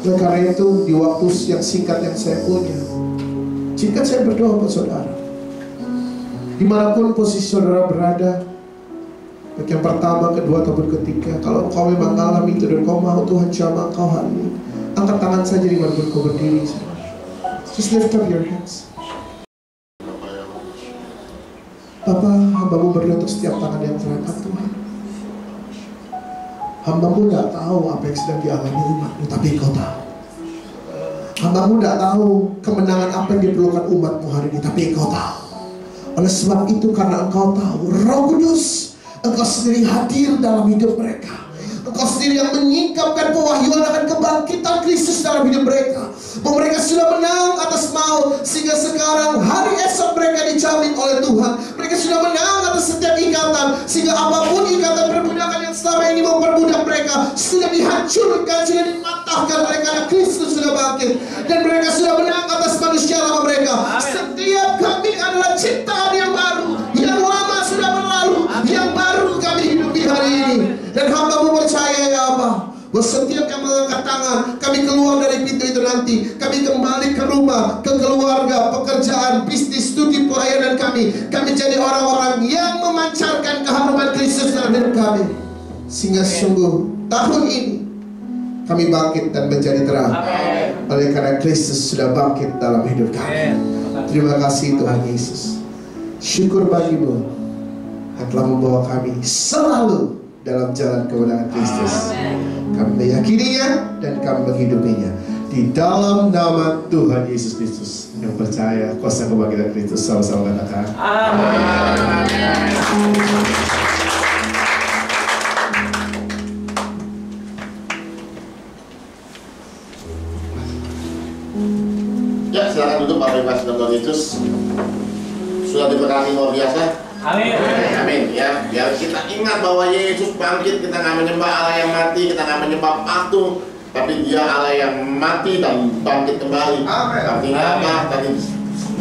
Dan karena itu di waktu yang singkat yang saya punya, jika saya berdoa buat saudara, dimanapun posisi saudara berada, baik yang pertama, kedua, ataupun ketiga, kalau kau memang mengalami itu dan kau mau Tuhan jamah kau hari ini, angkat tangan saja dimanapun kau berdiri. Just lift up your hands. Bapa, hambamu berdoa untuk setiap tangan yang terangkat, Tuhan. Hambamu tidak tahu apa yang sedang dialami umatmu, tapi Engkau tahu. Hambamu tidak tahu kemenangan apa yang diperlukan umatmu hari ini, tapi Engkau tahu. Oleh sebab itu, karena Engkau tahu, Roh Kudus, Engkau sendiri hadir dalam hidup mereka. Engkau sendiri yang menyingkapkan pewahyuan akan kebangkitan Kristus dalam hidup mereka. Bahwa mereka sudah menang atas maut, sehingga sekarang hari esok mereka dijamin oleh Tuhan. Mereka sudah menang atas setiap ikatan, sehingga apapun ikatan perbudakan yang selama ini memperbudak mereka sudah dihancurkan, sudah dimatahkan oleh karena Kristus sudah bangkit. Dan mereka sudah menang atas manusia lama mereka. Setiap kami adalah ciptaan yang baru. Yang lama sudah berlalu, yang baru kami hidupi hari ini. Dan hamba-Mu percaya ya Allah, bahwa setiap kami mengangkat tangan, kami keluar dari pintu itu nanti, kami kembali ke rumah, ke keluarga, pekerjaan, bisnis, studi, pelayanan kami jadi orang-orang yang memancarkan keharuman Kristus dalam hidup kami. Sehingga sungguh tahun ini kami bangkit dan menjadi terang. Oleh karena Kristus sudah bangkit dalam hidup kami. Terima kasih Tuhan Yesus. Syukur bagi-Mu yang telah membawa kami selalu dalam jalan kebenaran Kristus. Kami meyakininya dan kami menghidupinya di dalam nama Tuhan Yesus Kristus. Yang percaya kuasa kebangkitan Kristus, sama-sama katakan amin. Ya, silakan duduk Bapak Ibu saudara Tuhan Yesus. Sudah diberkati luar biasa. Amin. Amin. Ya, biar kita ingat bahwa Yesus bangkit. Kita nggak menyembah Allah yang mati, kita nggak menyembah patung, tapi Dia Allah yang mati dan bangkit kembali. Amin. Artinya apa? Tadi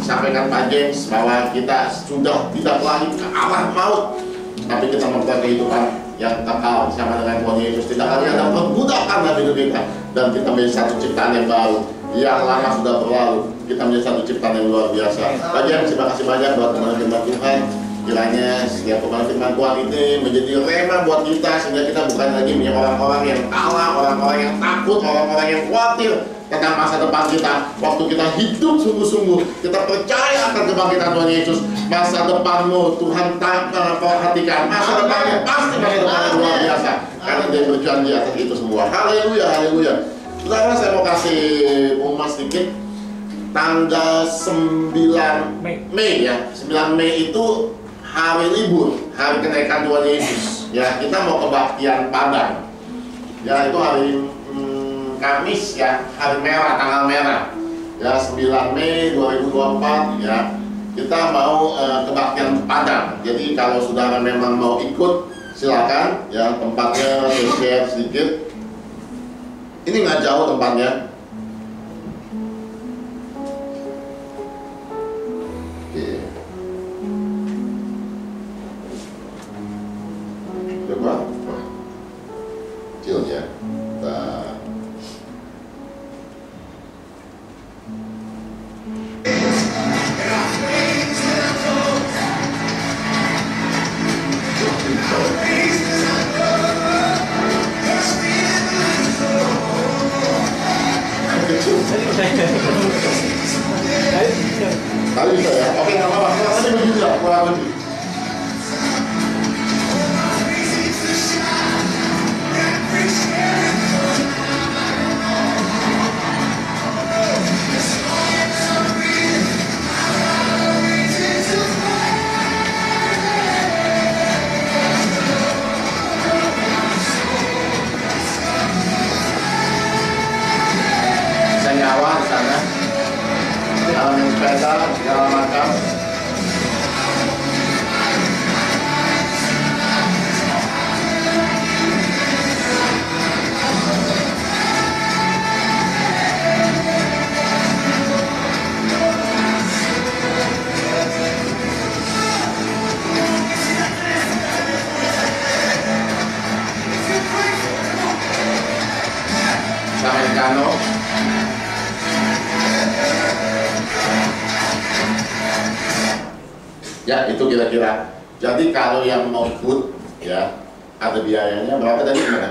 disampaikan Pak James bahwa kita sudah tidak lagi ke arah maut, tapi kita memperoleh kehidupan yang kekal bersama dengan Tuhan Yesus. Tidak lagi ada perbudakan dalam hidup kita, dan kita menjadi satu ciptaan yang baru. Yang lama sudah berlalu, kita menjadi satu ciptaan yang luar biasa. Pak James, terima kasih banyak buat teman-teman Tuhan. Kiranya setiap firman Tuhan ini menjadi rema buat kita, sehingga kita bukan lagi menjadi orang-orang yang kalah, orang-orang yang takut, orang-orang yang khawatir tentang masa depan kita. Waktu kita hidup sungguh-sungguh, kita percaya akan kebangkitan Tuhan Yesus. Masa depanmu Tuhan tak perhatikan. Masa depanmu pasti masa depan yang luar biasa, karena Dia berjanji atas itu semua. Haleluya, haleluya. Saudara, saya mau kasih pengumuman sedikit. Tanggal 9 Mei ya, 9 Mei itu hari libur, hari kenaikan Tuhan Yesus. Ya, kita mau kebaktian Padang. Ya, itu hari Kamis ya, hari merah, tanggal merah. Ya, 9 Mei 2024 ya. Kita mau kebaktian Padang. Jadi kalau saudara memang mau ikut, silakan ya, tempatnya share sedikit. Ini nggak jauh tempatnya. Coba, kecil ya. Kali bisa ya? Oke, nggak apa-apa. Kurang lebih begitu ya, kurang lebih. Appreciate sepeda, segala macam. Americano. Ya, itu kira-kira. Jadi kalau yang mau ikut, ya, ada biayanya berapa tadi gimana?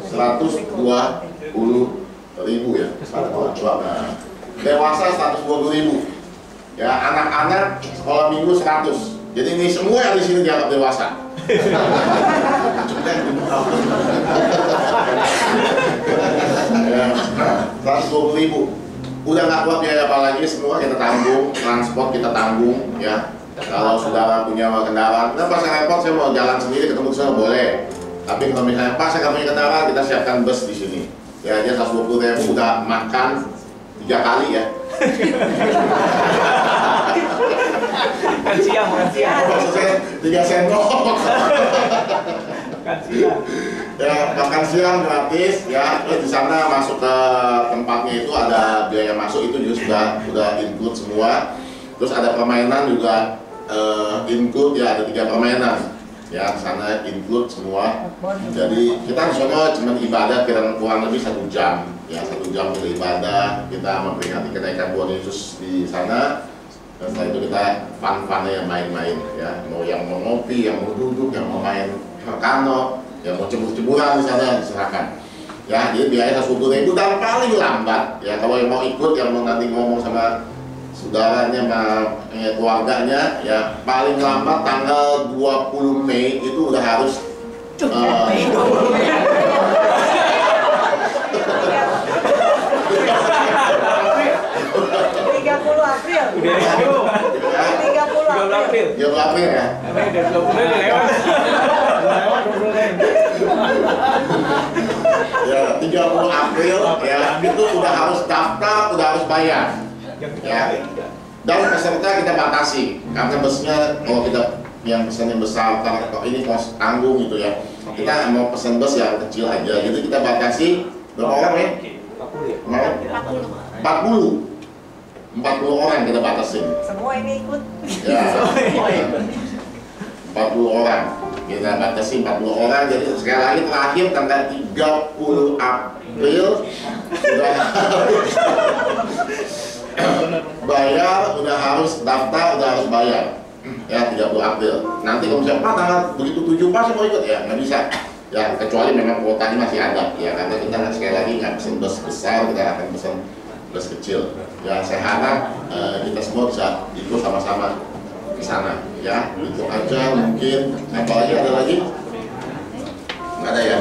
120.000 ya. Nah, dewasa 120.000. Ya, anak-anak sekolah minggu 100. Jadi ini semua yang di sini dianggap dewasa. Ya, 120.000. Udah nggak kuat biaya apa lagi, semua kita tanggung, transport kita tanggung, ya. Kalau saudara punya kendaraan, nah pas saya repot saya mau jalan sendiri ketemu sana boleh. Tapi kalau misalnya pas saya nggak punya kendaraan, kita siapkan bus di sini. Ya, dia 120.000 udah makan 3 kali ya. Kan siang. Maksud saya 3 sendok. Kan siang. Ya, makan siang gratis ya. Terus di sana masuk ke tempatnya itu ada biaya masuk, itu juga sudah include semua. Terus ada permainan juga include ya, ada 3 permainan ya, sana include semua. Jadi kita di sana cuma ibadah kurang lebih 1 jam ya, 1 jam beribadah, kita memperingati kenaikan Tuhan Yesus di sana. Dan setelah itu kita fun-funnya main-main ya, mau yang mau ngopi, yang mau duduk, yang mau main kano, yang mau cebur-ceburan di sana diserahkan. Ya, jadi biaya 120.000 dan paling lambat ya, kalau yang mau ikut, yang mau nanti ngomong sama saudaranya sama keluarganya ya, paling lambat tanggal 20 Mei itu udah harus 30 April. Udah 30 April. 30 April ya. Udah 20 lewat. Ya, 30 April ya, itu udah harus daftar, udah harus bayar. Ya. Dan peserta kita batasi karena busnya kalau kita yang pesannya besar, karena kalau ini kos tanggung gitu ya, kita mau pesan bus yang kecil aja, jadi kita batasi berapa orang ya? 40 orang kita batasin. Semua ini ikut. Ya, 40 orang kita batasi 40 orang. Jadi sekali lagi terakhir tanggal 30 April sudah bayar, udah harus daftar, udah harus bayar ya, 30 April. Nanti kalau misalnya Pak tanggal begitu 7 Pak saya mau ikut ya, nggak bisa ya, kecuali memang kuotanya masih ada ya, karena kita sekali lagi nggak pesen bus besar, kita akan pesen bus kecil ya. Saya harap kita semua bisa ikut sama-sama ke sana ya. Itu aja mungkin. Apalagi ada lagi? Nggak ada ya?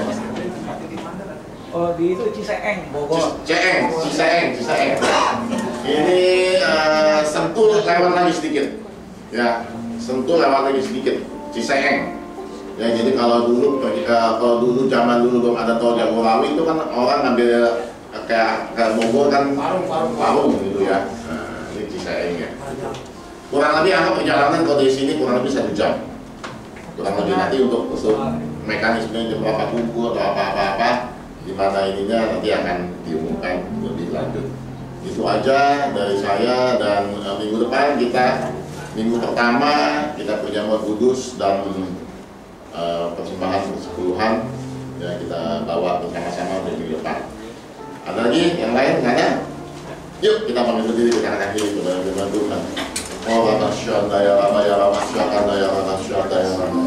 Oh, di itu Ciseeng, Bogor. Ciseeng. Ini Sentul lewat lagi sedikit. Ya, Sentul lewat lagi sedikit. Ciseeng. Ya, jadi kalau dulu zaman dulu belum ada tol Jagorawi itu kan orang ngambil kayak Bogor kan parung gitu ya. Nah, ini Ciseeng ya. Kurang lebih anggap perjalanan kalau di sini kurang lebih 1 jam. Kurang lebih nanti untuk mekanisme berapa kumpul atau apa-apa, di mana ininya nanti akan diumumkan lebih lanjut. Itu aja dari saya, dan minggu depan minggu pertama kita perjamuan kudus dan persembahan persepuluhan ya, kita bawa bersama-sama untuk minggu depan. Ada lagi yang lain? Nggak ada? Yuk kita panggil berdiri, kita akan akhiri kepada firman Tuhan. Oh Rabbana ya Rama ya Rama syakana ya Rama syakana ya Rama.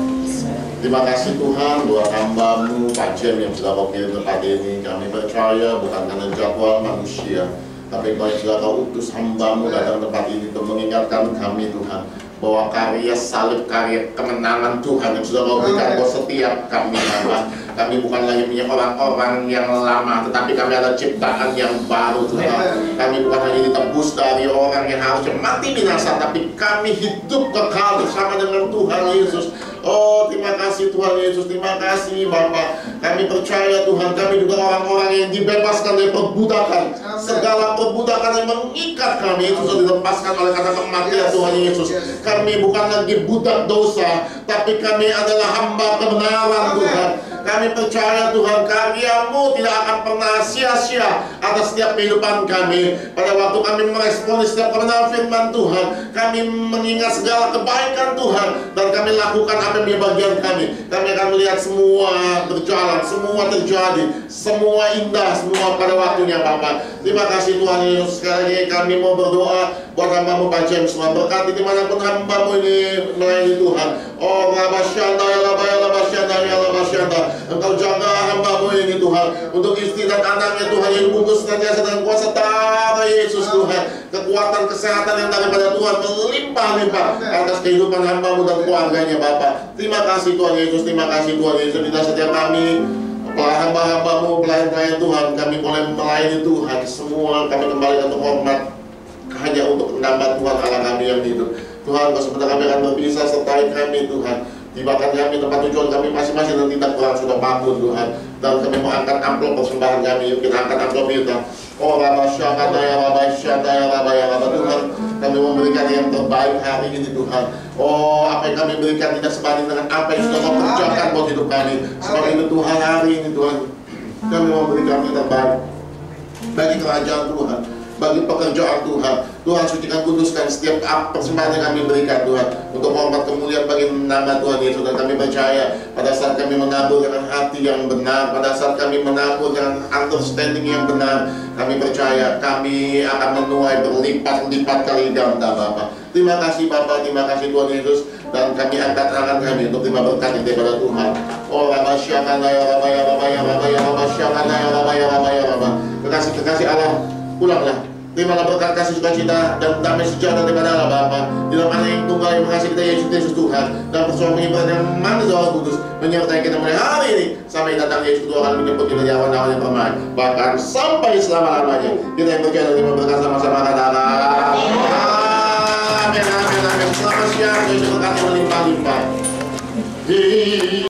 Terima kasih Tuhan buat hamba-Mu Pak Jem yang sudah Kau kirim tempat ini. Kami percaya bukan karena jadwal manusia, tapi Kau yang sudah Kau utus hamba-Mu datang tempat ini untuk mengingatkan kami Tuhan, bahwa karya salib, karya kemenangan Tuhan yang sudah Kau berikan buat setiap kami hamba. Kami bukan lagi punya orang-orang yang lama, tetapi kami ada ciptaan yang baru Tuhan. Kami bukan hanya ditebus dari orang yang harusnya mati binasa, tapi kami hidup kekal bersama dengan Tuhan Yesus. Oh, terima kasih Tuhan Yesus, terima kasih Bapa. Kami percaya Tuhan, kami juga orang-orang yang dibebaskan dari perbudakan Segala perbudakan yang mengikat kami itu sudah dilepaskan oleh kata kematian Tuhan Yesus. Kami bukan lagi budak dosa, tapi kami adalah hamba kebenaran Tuhan. Kami percaya Tuhan, karya-Mu tidak akan pernah sia-sia atas setiap kehidupan kami. Pada waktu kami meresponi setiap kebenaran firman Tuhan, kami mengingat segala kebaikan Tuhan, dan kami lakukan apa yang menjadi bagian kami. Kami akan melihat semua berjalan, semua terjadi, semua indah, semua pada waktunya Bapak. Terima kasih Tuhan Yesus. Sekali lagi kami mau berdoa buat hamba-Mu Pak James, berkati dimanapun hamba-Mu ini melayani Tuhan. Oh Rabasyanda ya Rabasyanda ya Rabasyanda, Engkau jaga hamba-Mu ini Tuhan, untuk istri dan anaknya Tuhan, yang dibungkus senantiasa dengan kuasa darah Yesus Tuhan. Kekuatan kesehatan yang daripada Tuhan melimpah-limpah atas kehidupan hamba-Mu dan keluarganya Bapak. Terima kasih Tuhan Yesus, terima kasih Tuhan Yesus. Tidak setiap kami hamba-hamba-Mu, pelayan-pelayan Tuhan, kami boleh melayani Tuhan. Semua kami kembali untuk hormat hanya untuk menambah Tuhan Allah kami yang hidup. Tuhan, sebentar kami akan berpisah, sertai kami Tuhan. Tibakan kami tempat tujuan kami masing-masing, dan tidak kurang sudah bangun Tuhan. Dan kami mau angkat amplop persembahan kami. Yuk kita angkat amplop kita. Oh Rabasyanda ya Rabasyanda ya Rabasyanda Tuhan, kami memberikan yang terbaik hari ini Tuhan. Oh, apa yang kami berikan tidak sebanding dengan apa yang sudah Kau kerjakan buat hidup kami. Sebab itu Tuhan, hari ini Tuhan, kami mau memberikan yang terbaik bagi kerajaan Tuhan, bagi pekerjaan Tuhan. Tuhan, sucikan, kuduskan setiap persembahan yang kami berikan Tuhan, untuk hormat kemuliaan bagi nama Tuhan Yesus. Dan kami percaya pada saat kami menabur dengan hati yang benar, pada saat kami menabur dengan understanding yang benar, kami percaya kami akan menuai berlipat-lipat kali ganda Bapa. Terima kasih Bapa, terima kasih Tuhan Yesus. Dan kami angkat tangan kami untuk terima berkat daripada Tuhan. Oh Rabasyakana ya Rabaya Rabaya Rabaya Rabasyakana ya Rabaya Rabaya Rabaya. Kekasih Allah, pulanglah. Terimalah berkat kasih sukacita dan damai sejahtera daripada Allah Bapa, di dalam anak yang tunggal yang mengasihi kita Yesus Kristus Tuhan, dan persoalan pengibaran yang manis Roh Kudus menyertai kita mulai hari ini sampai datang Yesus kedua kali menjemput kita di awan-awan yang permai, bahkan sampai selama-lamanya. Kita yang percaya dan terima berkat sama-sama kata Allah. Amin, amin, amin. Selamat siang, Yesus berkat yang melimpah-limpah.